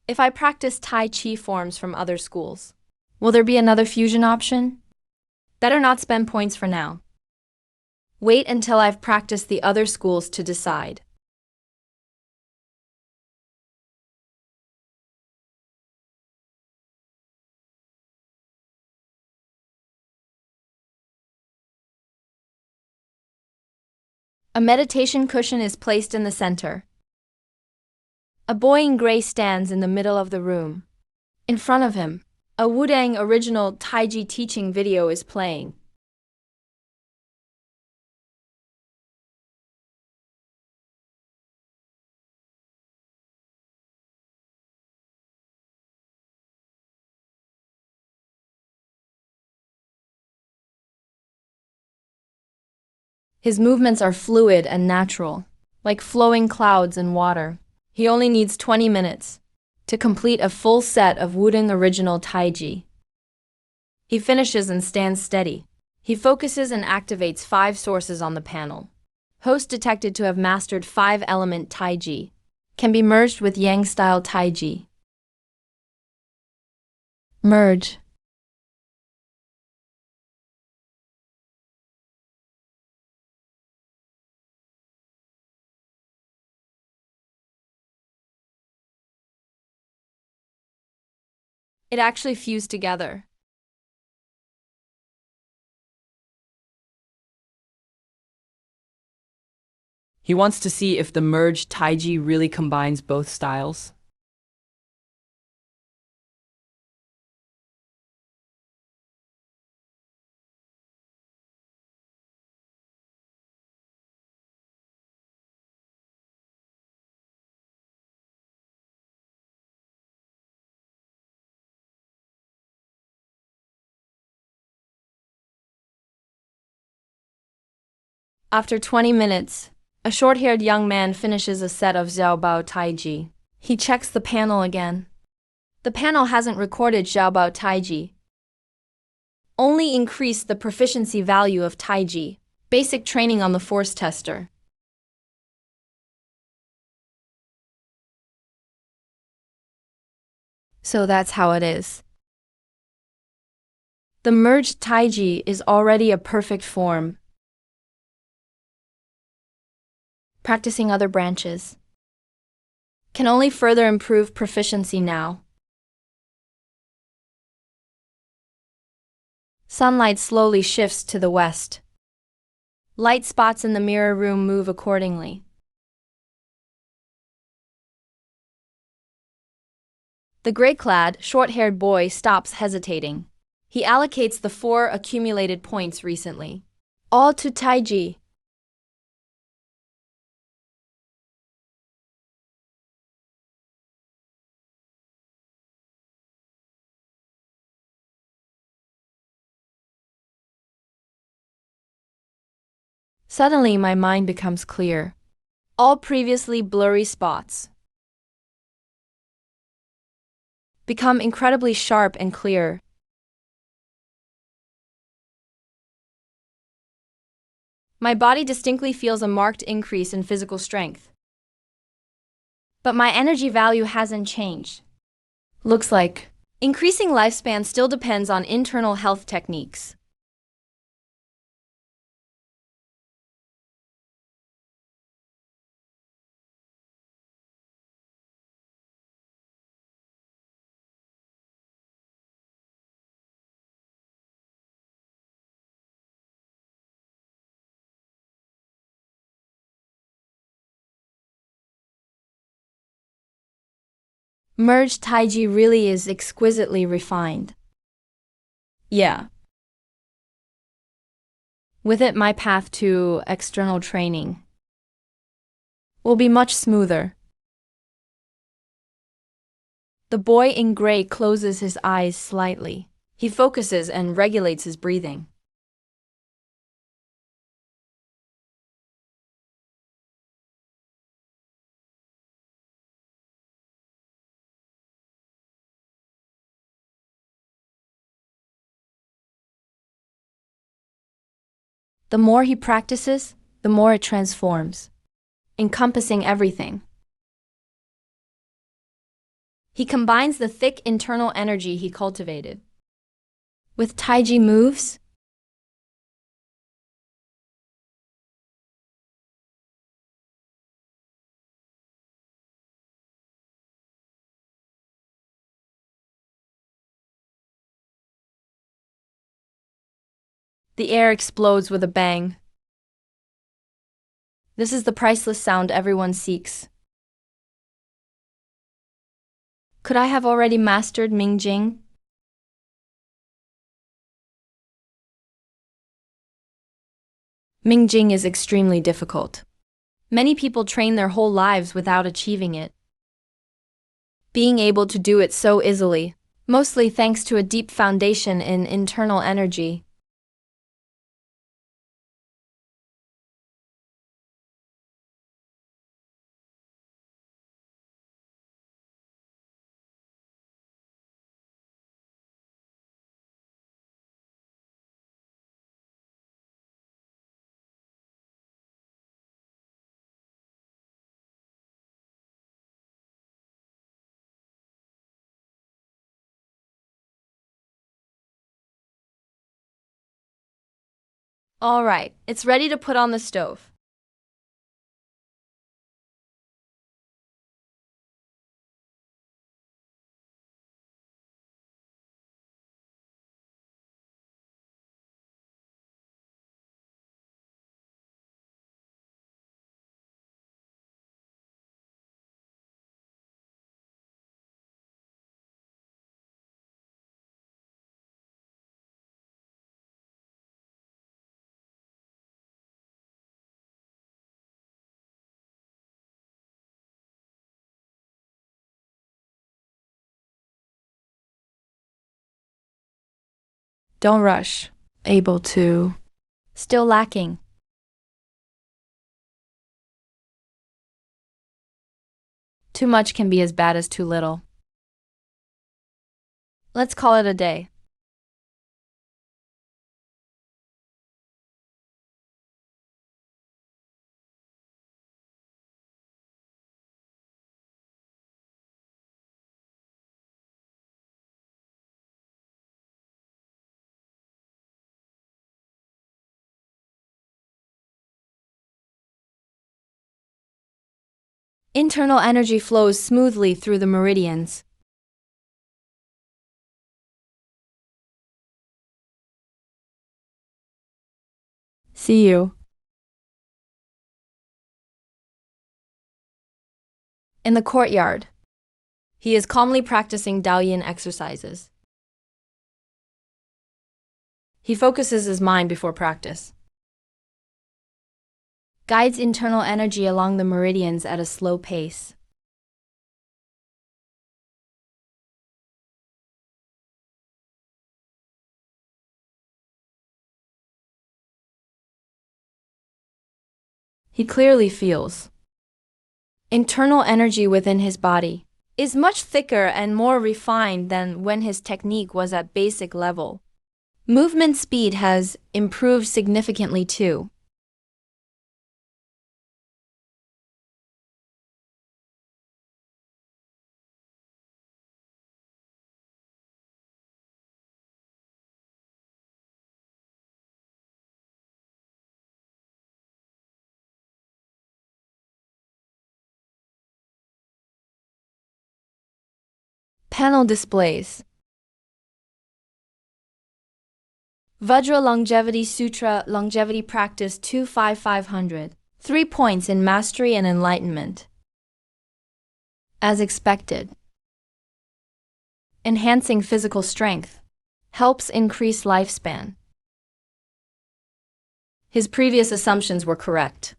If I practice Tai Chi forms from other schools, will there be another fusion option? Better not spend points for now. Wait until I've practiced the other schools to decide. A meditation cushion is placed in the center. A boy in gray stands in the middle of the room. In front of him, a Wudang original Taiji teaching video is playing. His movements are fluid and natural, like flowing clouds in water. He only needs 20 minutes to complete a full set of Wudang original Taiji. He finishes and stands steady. He focuses and activates 5 sources on the panel. Host detected to have mastered 5-element Taiji. Can be merged with Yang-style Taiji. Merge. It actually fused together. He wants to see if the merged Taiji really combines both styles. After 20 minutes, a short-haired young man finishes a set of Xiaobao Taiji. He checks the panel again. The panel hasn't recorded Xiaobao Taiji. Only increased the proficiency value of Taiji. Basic training on the force tester. So that's how it is. The merged Taiji is already a perfect form. Practicing other branches can only further improve proficiency now. Sunlight slowly shifts to the west. Light spots in the mirror room move accordingly. The gray-clad, short-haired boy stops hesitating. He allocates the 4 accumulated points recently. All to Taiji. Suddenly my mind becomes clear. All previously blurry spots become incredibly sharp and clear. My body distinctly feels a marked increase in physical strength. But my energy value hasn't changed. Looks like increasing lifespan still depends on internal health techniques. Merged Taiji really is exquisitely refined. Yeah. With it, my path to external training will be much smoother. The boy in gray closes his eyes slightly. He focuses and regulates his breathing. The more he practices, the more it transforms, encompassing everything. He combines the thick internal energy he cultivated with Taiji moves. The air explodes with a bang. This is the priceless sound everyone seeks. Could I have already mastered Mingjing? Mingjing is extremely difficult. Many people train their whole lives without achieving it. Being able to do it so easily, mostly thanks to a deep foundation in internal energy. All right, it's ready to put on the stove. Don't rush. Able to. Still lacking. Too much can be as bad as too little. Let's call it a day. Internal energy flows smoothly through the meridians. See you. In the courtyard. He is calmly practicing Daoyin exercises. He focuses his mind before practice. Guides internal energy along the meridians at a slow pace. He clearly feels. Internal energy within his body is much thicker and more refined than when his technique was at basic level. Movement speed has improved significantly too. Panel displays. Vajra Longevity Sutra Longevity Practice 25500. 3 points in mastery and enlightenment. As expected. Enhancing physical strength. Helps increase lifespan. His previous assumptions were correct.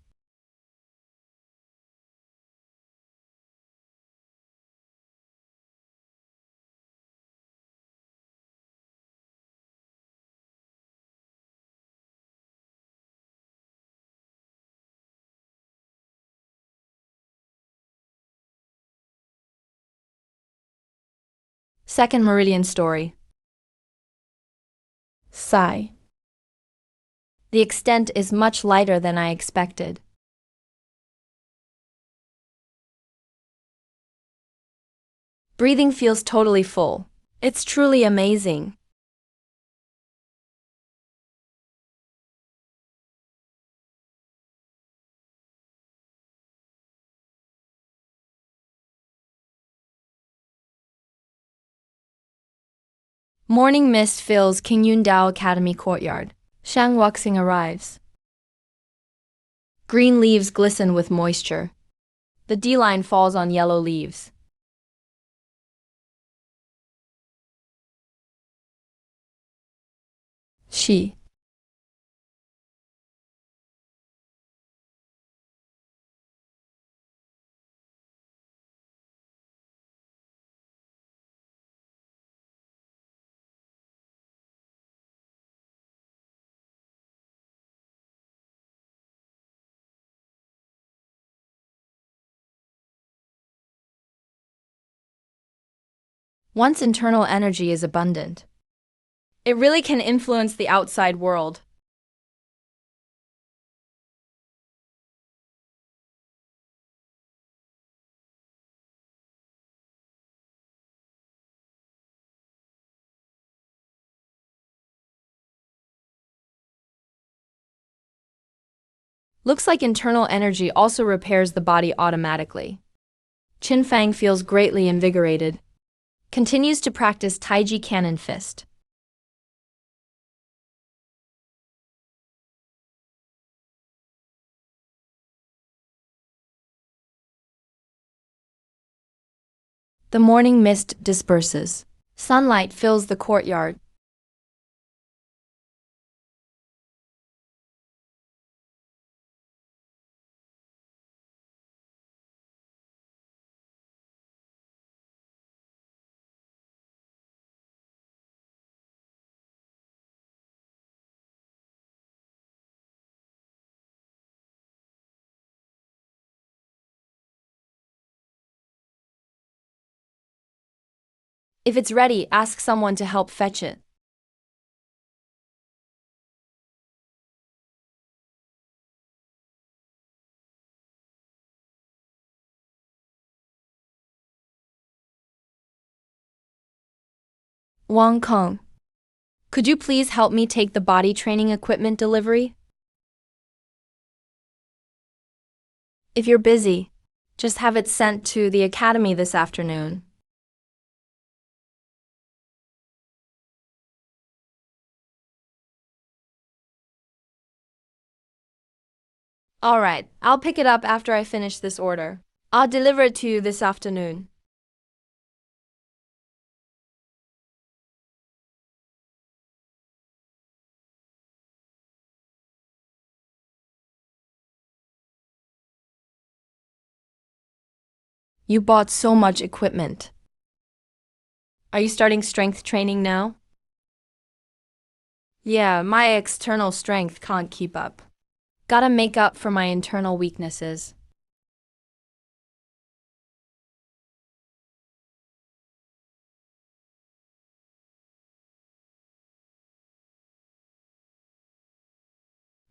Second meridian story. Sigh. The extent is much lighter than I expected. Breathing feels totally full. It's truly amazing. Morning mist fills King Yundao Academy courtyard. Shang Wuxing arrives. Green leaves glisten with moisture. The D line falls on yellow leaves. She. Once internal energy is abundant, it really can influence the outside world. Looks like internal energy also repairs the body automatically. Qin Fang feels greatly invigorated. Continues to practice Taiji Cannon Fist. The morning mist disperses. Sunlight fills the courtyard. If it's ready, ask someone to help fetch it. Wang Kong, could you please help me take the body training equipment delivery? If you're busy, just have it sent to the academy this afternoon. All right, I'll pick it up after I finish this order. I'll deliver it to you this afternoon. You bought so much equipment. Are you starting strength training now? Yeah, my external strength can't keep up. Gotta make up for my internal weaknesses.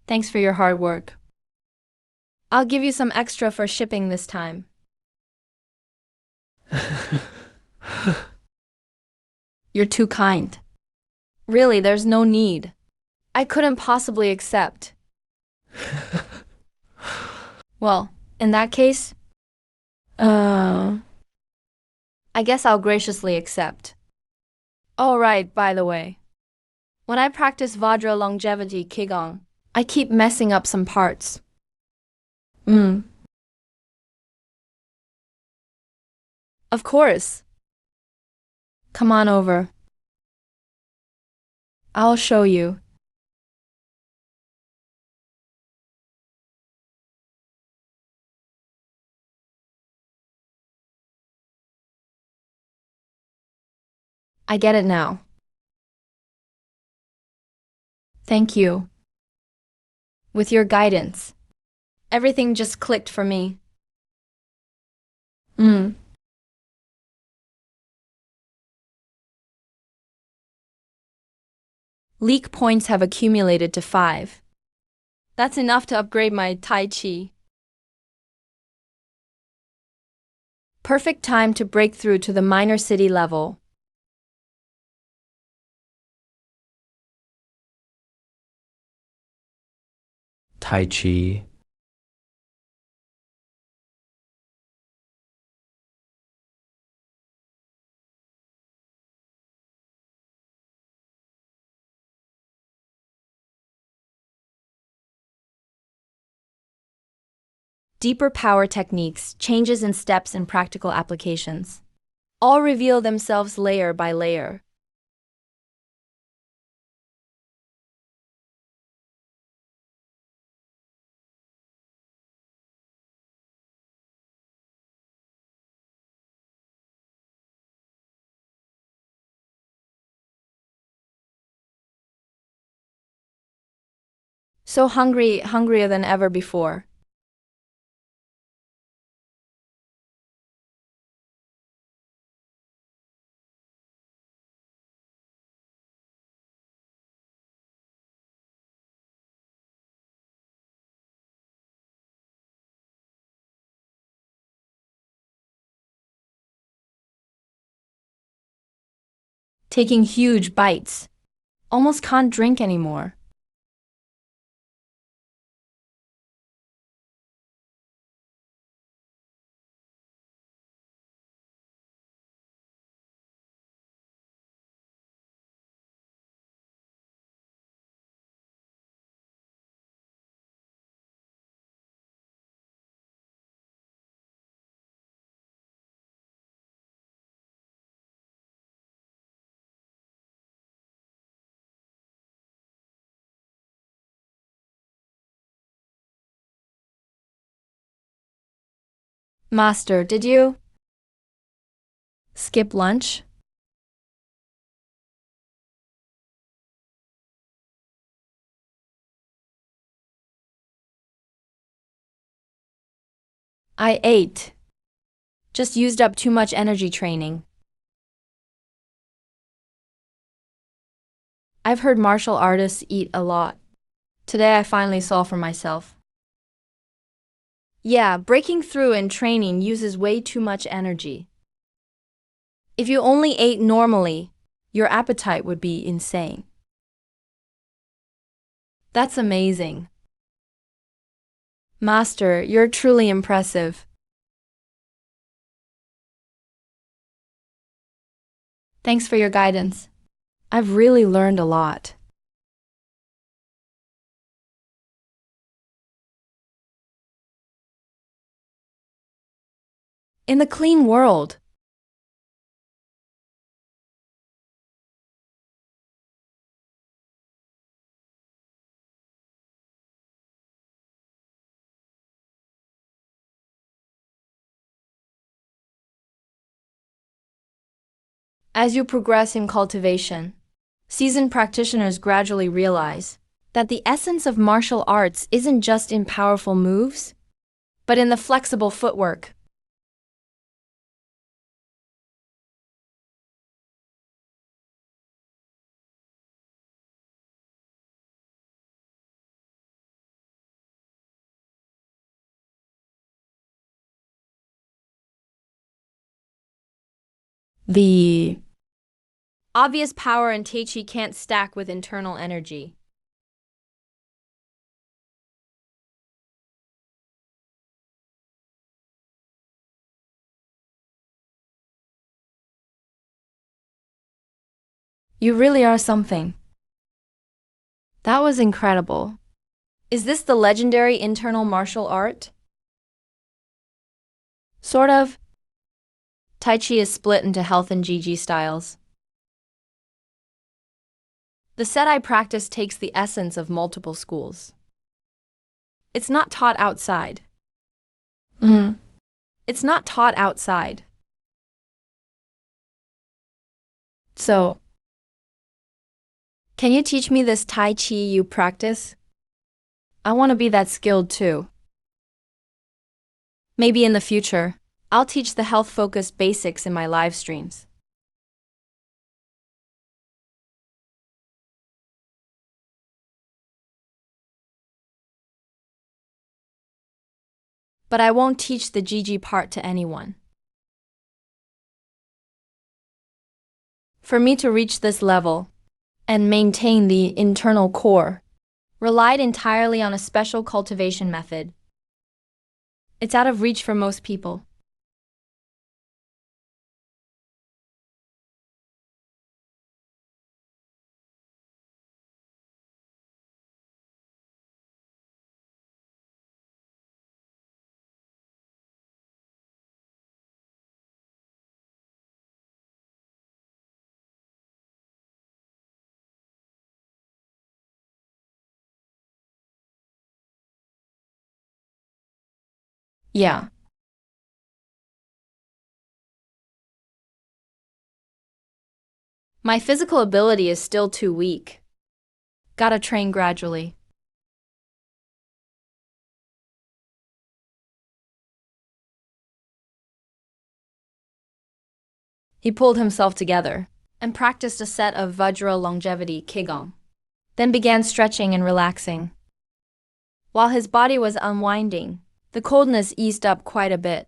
Thanks for your hard work. I'll give you some extra for shipping this time. You're too kind. Really, there's no need. I couldn't possibly accept. Well, in that case, I guess I'll graciously accept. Oh right, by the way. When I practice Vajra longevity Qigong, I keep messing up some parts. Of course. Come on over. I'll show you. I get it now. Thank you. With your guidance, everything just clicked for me. Leak points have accumulated to 5. That's enough to upgrade my Tai Chi. Perfect time to break through to the minor city level. Tai Chi. deeper power techniques, changes in steps, and practical applications all reveal themselves layer by layer. So hungry, hungrier than ever before. Taking huge bites. Almost can't drink anymore. Master, did you skip lunch? I ate. Just used up too much energy training. I've heard martial artists eat a lot. Today I finally saw for myself. Yeah, breaking through in training uses way too much energy. If you only ate normally, your appetite would be insane. That's amazing. Master, you're truly impressive. Thanks for your guidance. I've really learned a lot. In the clean world, as you progress in cultivation, seasoned practitioners gradually realize that the essence of martial arts isn't just in powerful moves, but in the flexible footwork. The obvious power in Tai Chi can't stack with internal energy. You really are something. That was incredible. Is this the legendary internal martial art? Sort of. Tai Chi is split into health and GG styles. The set I practice takes the essence of multiple schools. It's not taught outside. It's not taught outside. So, can you teach me this Tai Chi you practice? I want to be that skilled too. Maybe in the future, I'll teach the health-focused basics in my live streams. But I won't teach the GG part to anyone. For me to reach this level and maintain the internal core, relied entirely on a special cultivation method. It's out of reach for most people. Yeah. My physical ability is still too weak. Gotta train gradually. He pulled himself together and practiced a set of Vajra longevity Qigong, then began stretching and relaxing. While his body was unwinding, the coldness eased up quite a bit.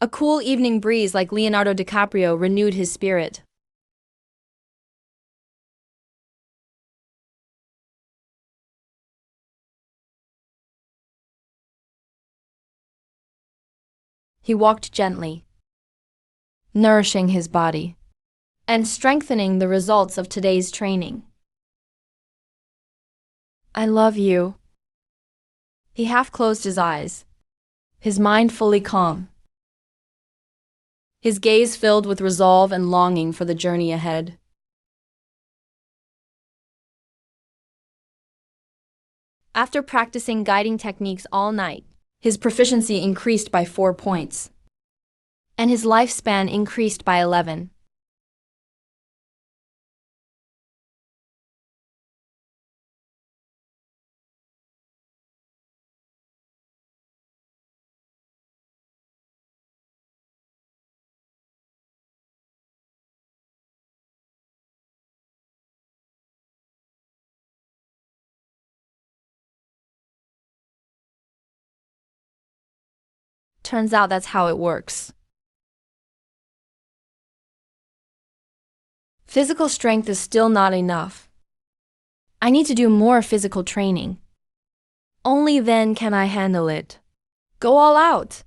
A cool evening breeze like Leonardo DiCaprio renewed his spirit. He walked gently, nourishing his body and strengthening the results of today's training. I love you. He half closed his eyes, his mind fully calm, his gaze filled with resolve and longing for the journey ahead. After practicing guiding techniques all night, his proficiency increased by 4 points, and his lifespan increased by 11. Turns out that's how it works. Physical strength is still not enough. I need to do more physical training. Only then can I handle it. Go all out.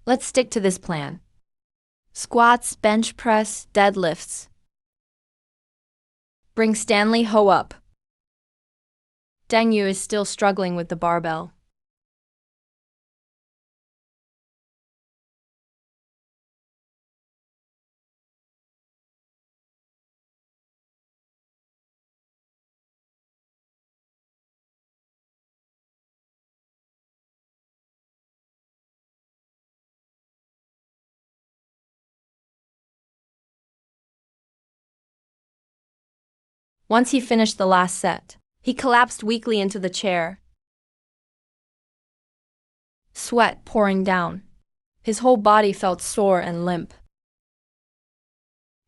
Let's stick to this plan. Squats, bench press, deadlifts. Bring Stanley Ho up. Deng Yu is still struggling with the barbell. Once he finished the last set, he collapsed weakly into the chair, sweat pouring down. His whole body felt sore and limp.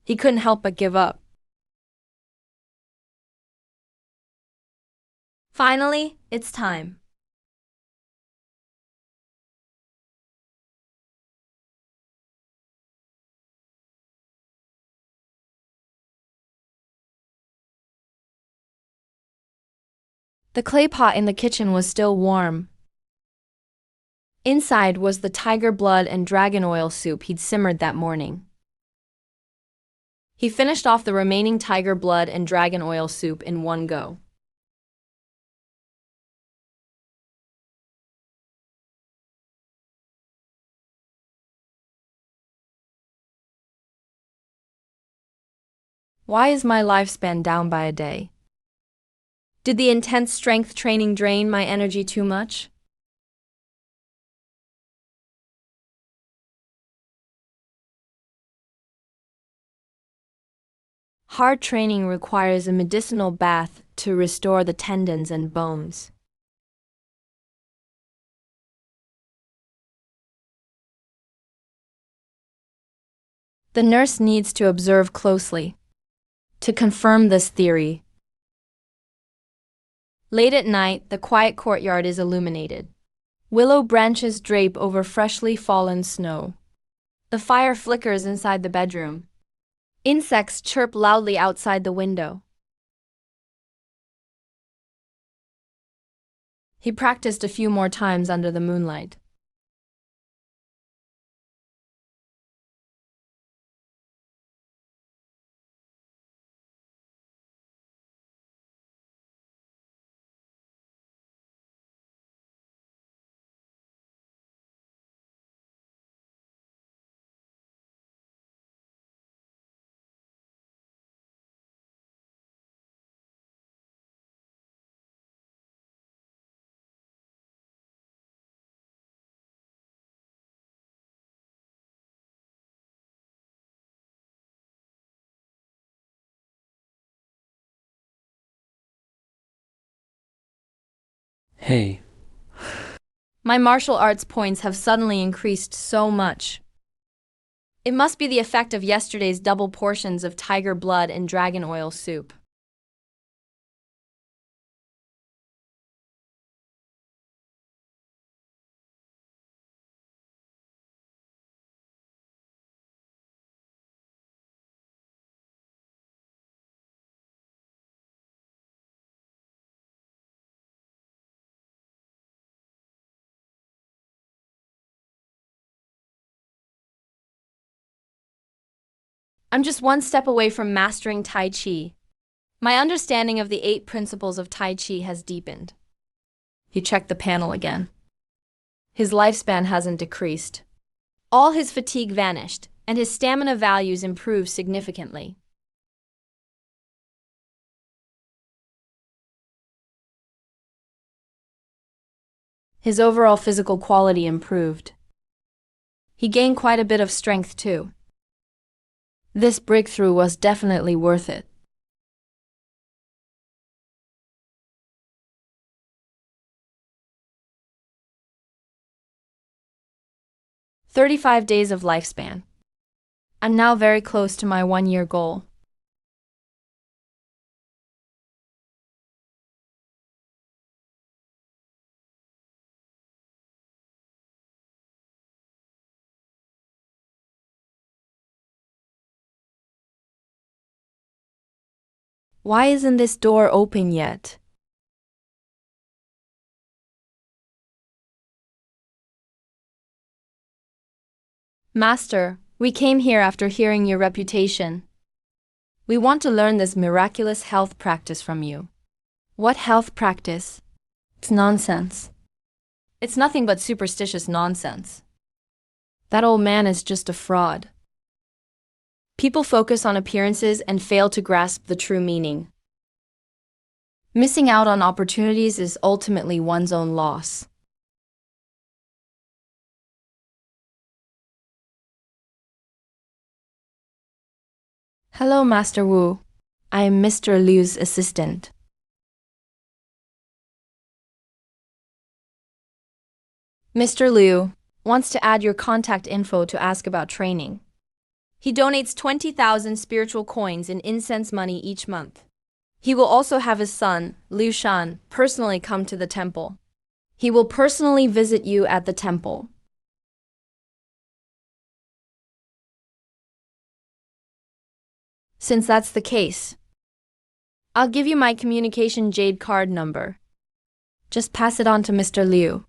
He couldn't help but give up. Finally, it's time. The clay pot in the kitchen was still warm. Inside was the tiger blood and dragon oil soup he'd simmered that morning. He finished off the remaining tiger blood and dragon oil soup in one go. Why is my lifespan down by a day? Did the intense strength training drain my energy too much? Hard training requires a medicinal bath to restore the tendons and bones. The nurse needs to observe closely to confirm this theory. Late at night, the quiet courtyard is illuminated. Willow branches drape over freshly fallen snow. The fire flickers inside the bedroom. Insects chirp loudly outside the window. He practiced a few more times under the moonlight. Hey, My martial arts points have suddenly increased so much. It must be the effect of yesterday's double portions of tiger blood and dragon oil soup. I'm just one step away from mastering Tai Chi. My understanding of the 8 principles of Tai Chi has deepened. He checked the panel again. His lifespan hasn't decreased. All his fatigue vanished, and his stamina values improved significantly. His overall physical quality improved. He gained quite a bit of strength too. This breakthrough was definitely worth it. "35 days of lifespan. I'm now very close to my 1-year goal. Why isn't this door open yet?" "Master, we came here after hearing your reputation. We want to learn this miraculous health practice from you." "What health practice? It's nonsense." "It's nothing but superstitious nonsense. That old man is just a fraud." People focus on appearances and fail to grasp the true meaning. Missing out on opportunities is ultimately one's own loss. "Hello, Master Wu. I am Mr. Liu's assistant." "Mr. Liu wants to add your contact info to ask about training. He donates 20,000 spiritual coins in incense money each month. He will also have his son, Liu Shan, personally come to the temple. He will personally visit you at the temple." "Since that's the case, I'll give you my communication jade card number. Just pass it on to Mr. Liu."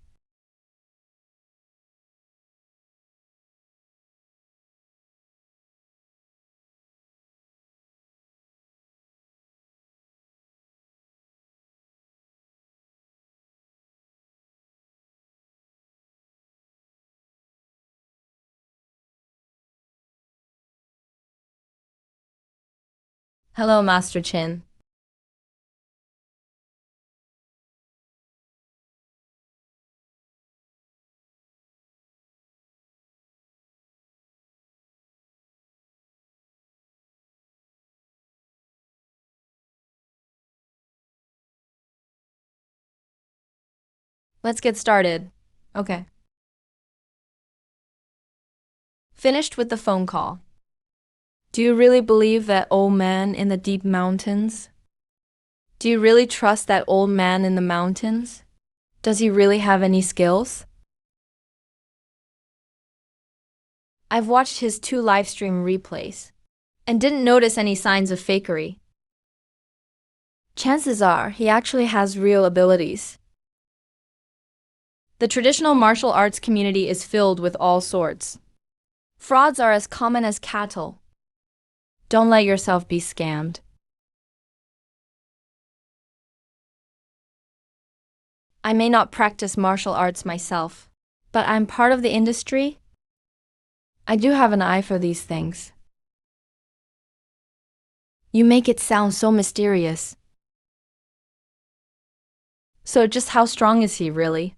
Hello, Master Chin. Let's get started. Okay. Finished with the phone call. Do you really believe that old man in the deep mountains? Do you really trust that old man in the mountains? Does he really have any skills? I've watched his 2 livestream replays and didn't notice any signs of fakery. Chances are he actually has real abilities. The traditional martial arts community is filled with all sorts. Frauds are as common as cattle. Don't let yourself be scammed. I may not practice martial arts myself, but I'm part of the industry. I do have an eye for these things. You make it sound so mysterious. So just how strong is he really?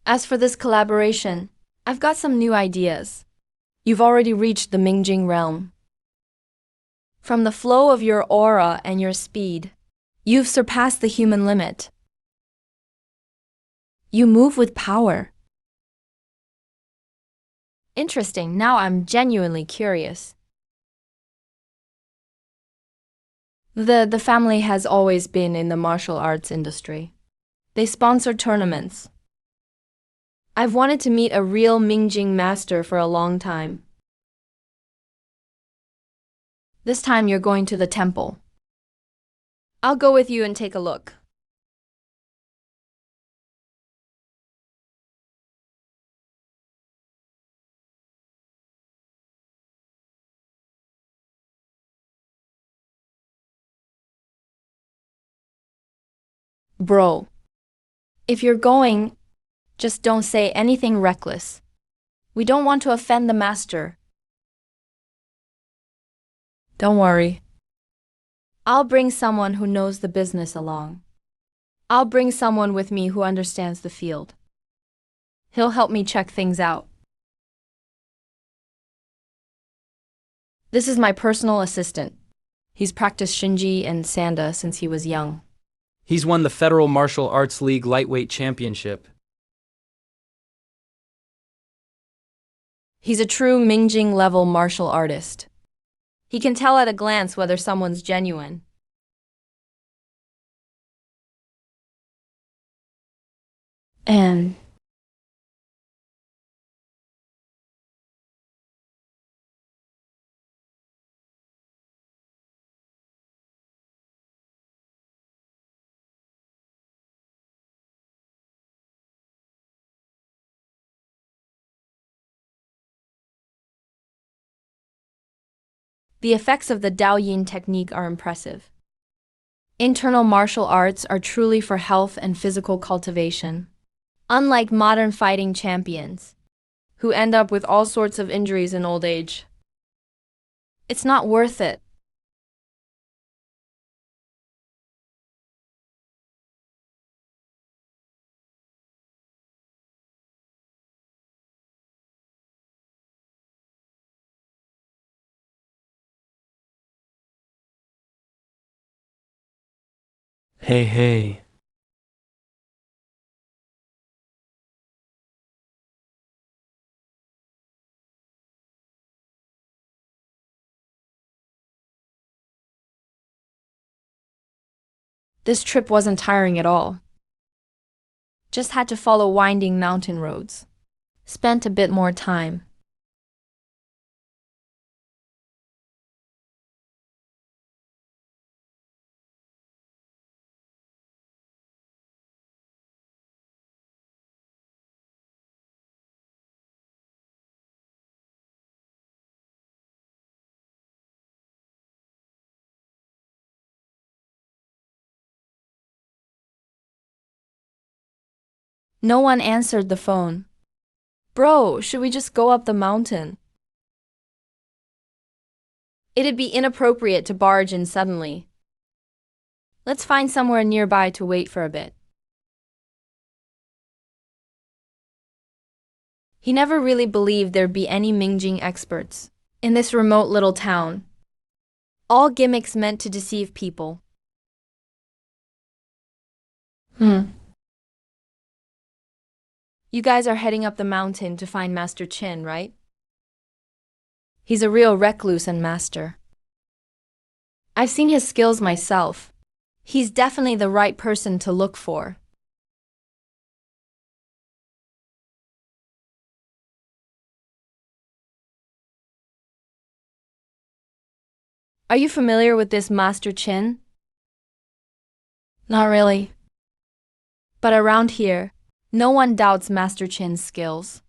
As for this collaboration, I've got some new ideas. You've already reached the Mingjing realm. From the flow of your aura and your speed, you've surpassed the human limit. You move with power. Interesting, now I'm genuinely curious. The family has always been in the martial arts industry. They sponsor tournaments. I've wanted to meet a real Mingjing master for a long time. This time you're going to the temple. I'll go with you and take a look. Bro, if you're going, just don't say anything reckless. We don't want to offend the master. Don't worry. I'll bring someone who knows the business along. I'll bring someone with me who understands the field. He'll help me check things out. This is my personal assistant. He's practiced Shinji and Sanda since he was young. He's won the Federal Martial Arts League Lightweight Championship. He's a true Mingjing level martial artist. He can tell at a glance whether someone's genuine. And the effects of the Daoyin technique are impressive. Internal martial arts are truly for health and physical cultivation. Unlike modern fighting champions, who end up with all sorts of injuries in old age. It's not worth it. Hey. This trip wasn't tiring at all. Just had to follow winding mountain roads. Spent a bit more time. No one answered the phone. Bro, should we just go up the mountain? It'd be inappropriate to barge in suddenly. Let's find somewhere nearby to wait for a bit. He never really believed there'd be any Mingjing experts in this remote little town. All gimmicks meant to deceive people. You guys are heading up the mountain to find Master Qin, right? He's a real recluse and master. I've seen his skills myself. He's definitely the right person to look for. Are you familiar with this Master Qin? Not really. But around here, no one doubts Master Qin's skills.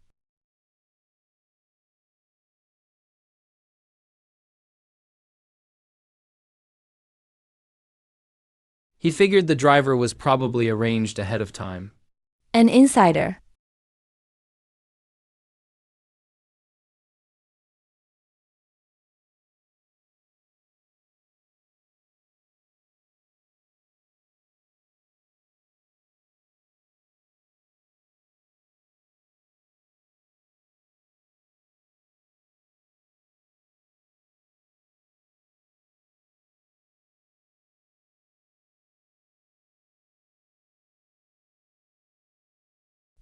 He figured the driver was probably arranged ahead of time. An insider.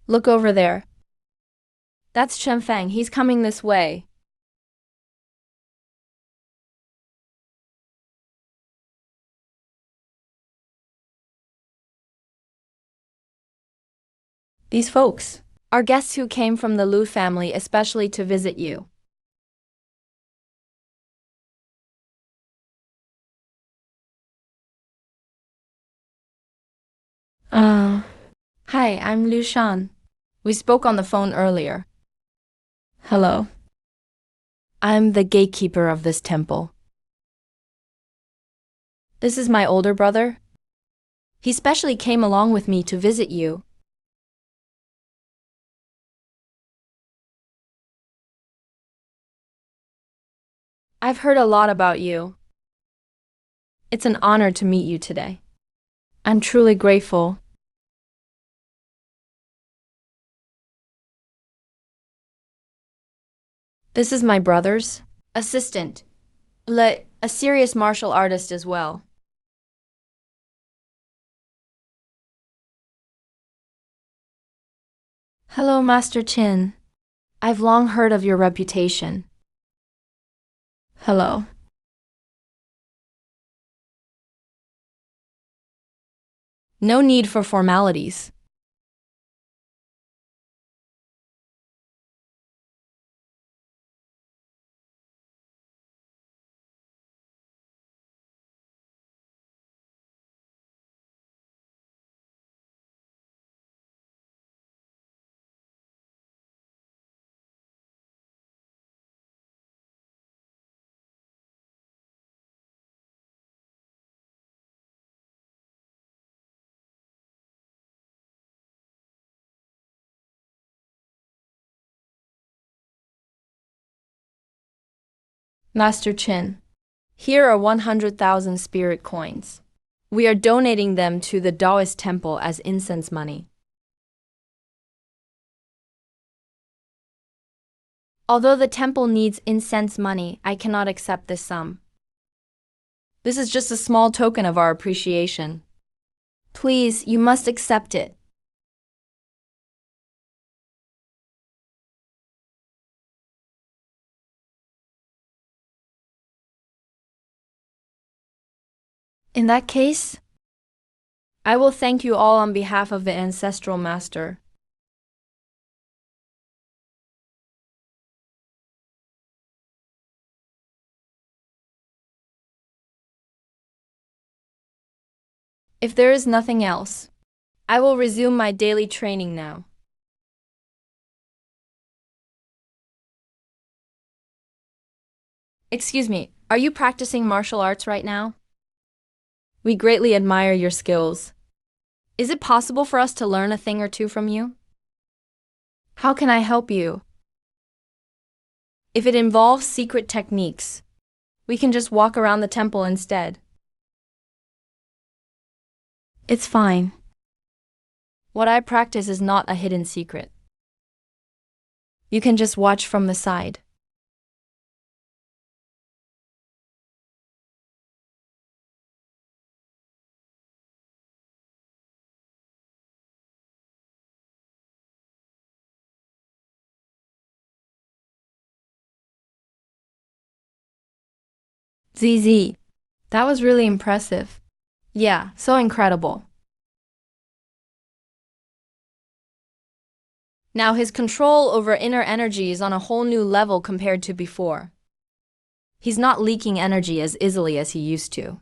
Look over there. That's Chen Feng. He's coming this way. These folks are guests who came from the Lu family especially to visit you. Hi, I'm Liu Shan. We spoke on the phone earlier. Hello. I'm the gatekeeper of this temple. This is my older brother. He specially came along with me to visit you. I've heard a lot about you. It's an honor to meet you today. I'm truly grateful. This is my brother's assistant, a serious martial artist as well. Hello, Master Qin. I've long heard of your reputation. Hello. No need for formalities. Master Qin, here are 100,000 spirit coins. We are donating them to the Taoist temple as incense money. Although the temple needs incense money, I cannot accept this sum. This is just a small token of our appreciation. Please, you must accept it. In that case, I will thank you all on behalf of the ancestral master. If there is nothing else, I will resume my daily training now. Excuse me, are you practicing martial arts right now? We greatly admire your skills. Is it possible for us to learn a thing or two from you? How can I help you? If it involves secret techniques, we can just walk around the temple instead. It's fine. What I practice is not a hidden secret. You can just watch from the side. ZZ. That was really impressive. Yeah, so incredible. Now his control over inner energy is on a whole new level compared to before. He's not leaking energy as easily as he used to.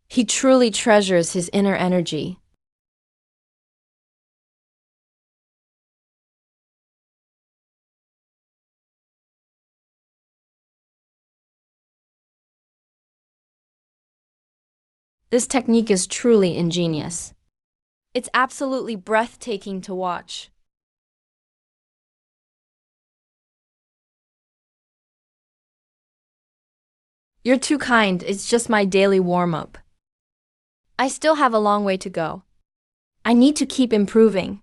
He truly treasures his inner energy. This technique is truly ingenious. It's absolutely breathtaking to watch. You're too kind, it's just my daily warm-up. I still have a long way to go. I need to keep improving.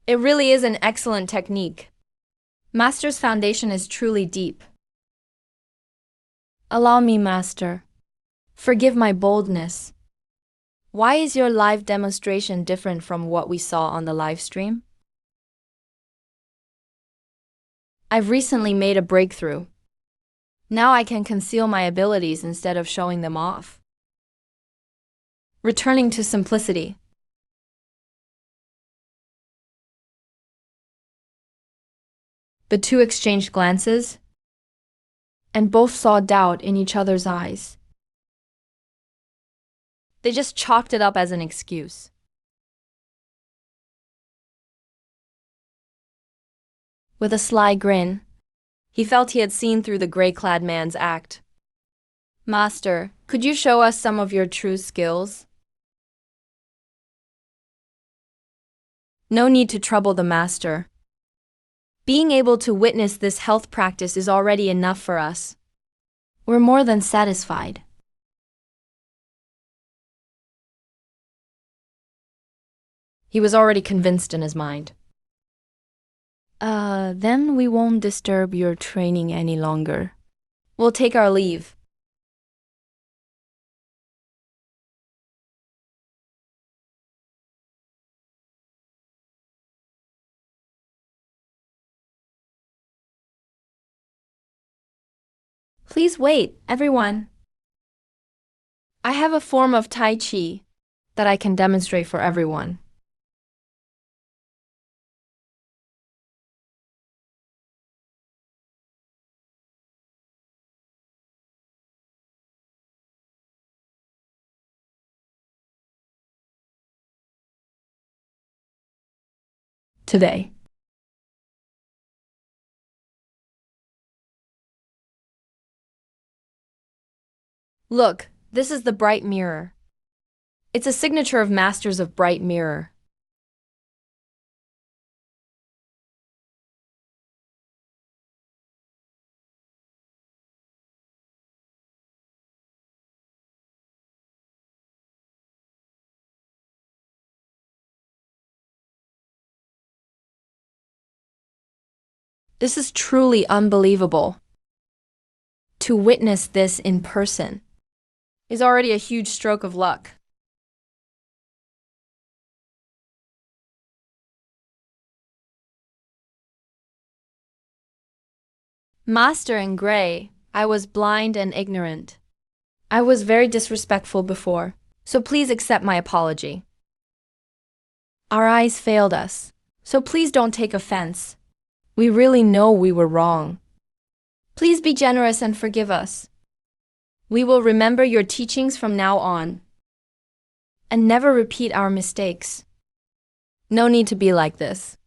It really is an excellent technique. Master's foundation is truly deep. Allow me, Master. Forgive my boldness. Why is your live demonstration different from what we saw on the live stream? I've recently made a breakthrough. Now I can conceal my abilities instead of showing them off. Returning to simplicity. The two exchanged glances, and both saw doubt in each other's eyes. They just chalked it up as an excuse. With a sly grin, he felt he had seen through the gray-clad man's act. Master, could you show us some of your true skills? No need to trouble the master. Being able to witness this health practice is already enough for us. We're more than satisfied. He was already convinced in his mind. Then we won't disturb your training any longer. We'll take our leave. Please wait, everyone. I have a form of Tai Chi that I can demonstrate for everyone. Today. Look, this is the bright mirror. It's a signature of Masters of Bright Mirror. This is truly unbelievable. To witness this in person is already a huge stroke of luck. Master in Gray, I was blind and ignorant. I was very disrespectful before, so please accept my apology. Our eyes failed us, so please don't take offense. We really know we were wrong. Please be generous and forgive us. We will remember your teachings from now on and never repeat our mistakes. No need to be like this.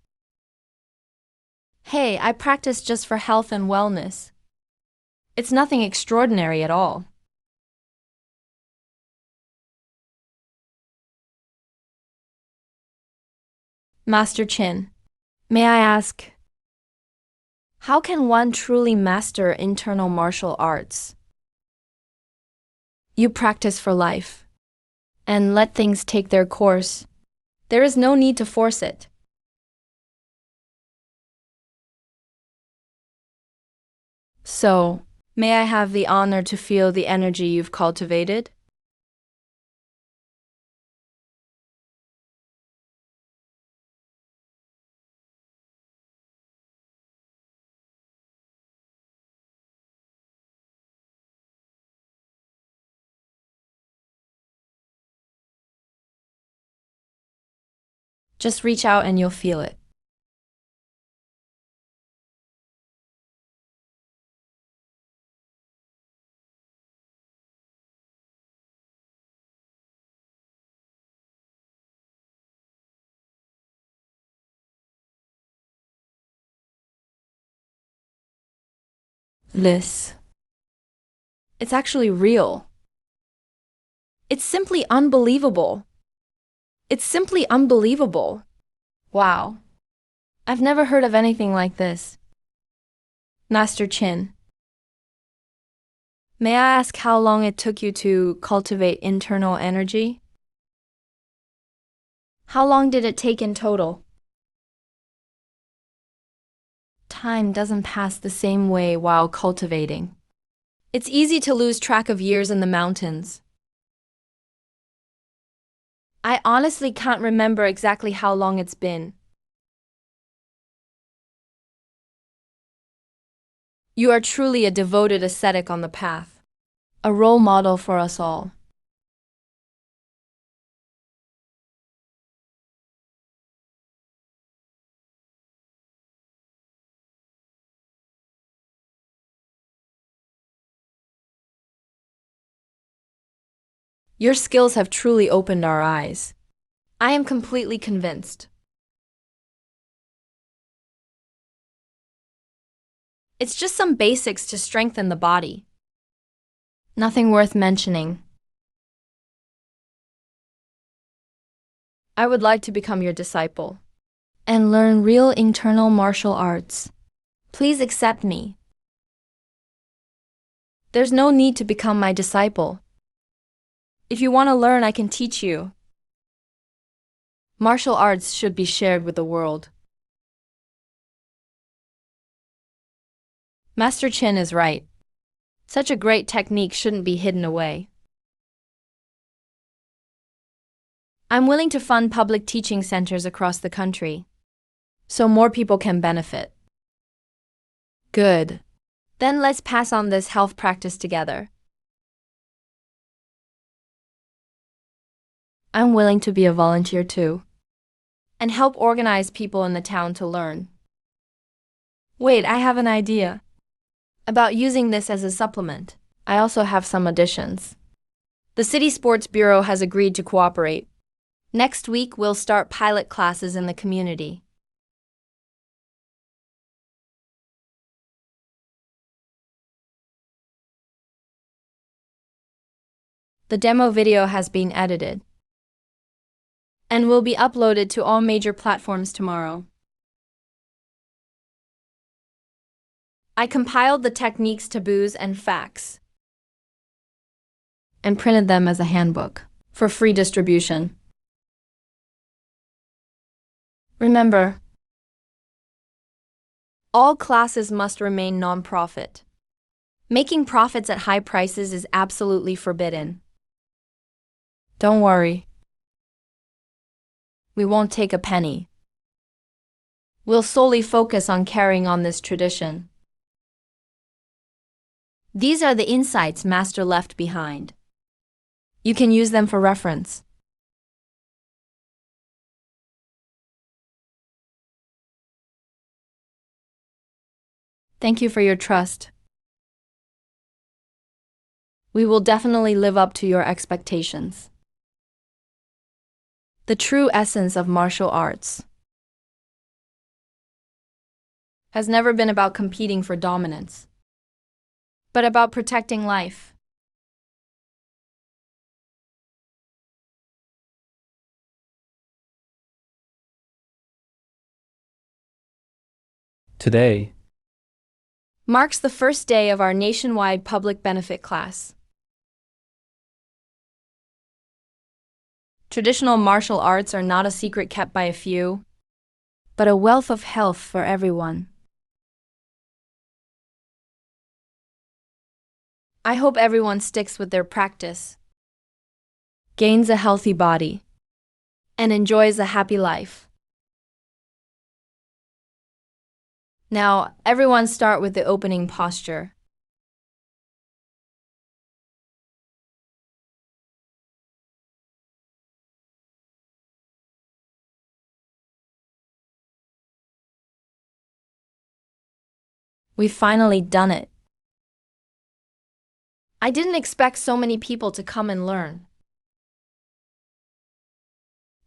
Hey, I practice just for health and wellness. It's nothing extraordinary at all. Master Chin, may I ask, how can one truly master internal martial arts? You practice for life and let things take their course. There is no need to force it. So, may I have the honor to feel the energy you've cultivated? Just reach out and you'll feel it. This. It's actually real. It's simply unbelievable. It's simply unbelievable. Wow. I've never heard of anything like this. Master Chin, may I ask how long it took you to cultivate internal energy? How long did it take in total? Time doesn't pass the same way while cultivating. It's easy to lose track of years in the mountains. I honestly can't remember exactly how long it's been. You are truly a devoted ascetic on the path, a role model for us all. Your skills have truly opened our eyes. I am completely convinced. It's just some basics to strengthen the body. Nothing worth mentioning. I would like to become your disciple and learn real internal martial arts. Please accept me. There's no need to become my disciple. If you want to learn, I can teach you. Martial arts should be shared with the world. Master Chin is right. Such a great technique shouldn't be hidden away. I'm willing to fund public teaching centers across the country, so more people can benefit. Good. Then let's pass on this health practice together. I'm willing to be a volunteer too, and help organize people in the town to learn. Wait, I have an idea. About using this as a supplement. I also have some additions. The City Sports Bureau has agreed to cooperate. Next week, we'll start pilot classes in the community. The demo video has been edited and will be uploaded to all major platforms tomorrow. I compiled the techniques, taboos, and facts and printed them as a handbook for free distribution. Remember, all classes must remain non-profit. Making profits at high prices is absolutely forbidden. Don't worry. We won't take a penny. We'll solely focus on carrying on this tradition. These are the insights Master left behind. You can use them for reference. Thank you for your trust. We will definitely live up to your expectations. The true essence of martial arts has never been about competing for dominance, but about protecting life. Today, marks the first day of our nationwide public benefit class. Traditional martial arts are not a secret kept by a few, but a wealth of health for everyone. I hope everyone sticks with their practice, gains a healthy body, and enjoys a happy life. Now, everyone start with the opening posture. We've finally done it. I didn't expect so many people to come and learn.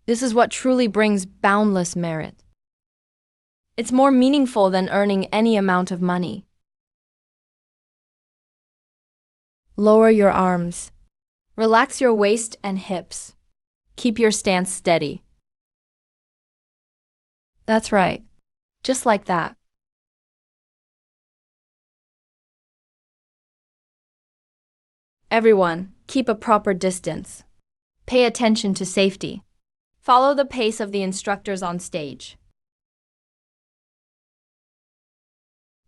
This is what truly brings boundless merit. It's more meaningful than earning any amount of money. Lower your arms. Relax your waist and hips. Keep your stance steady. That's right. Just like that. Everyone, keep a proper distance. Pay attention to safety. Follow the pace of the instructors on stage.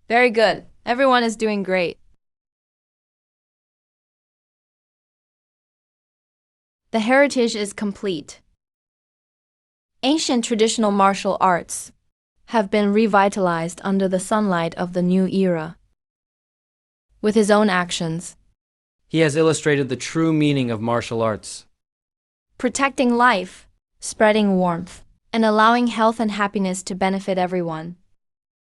Very good. Everyone is doing great. The heritage is complete. Ancient traditional martial arts have been revitalized under the sunlight of the new era. With his own actions, He has illustrated the true meaning of martial arts. protecting life, spreading warmth, and allowing health and happiness to benefit everyone.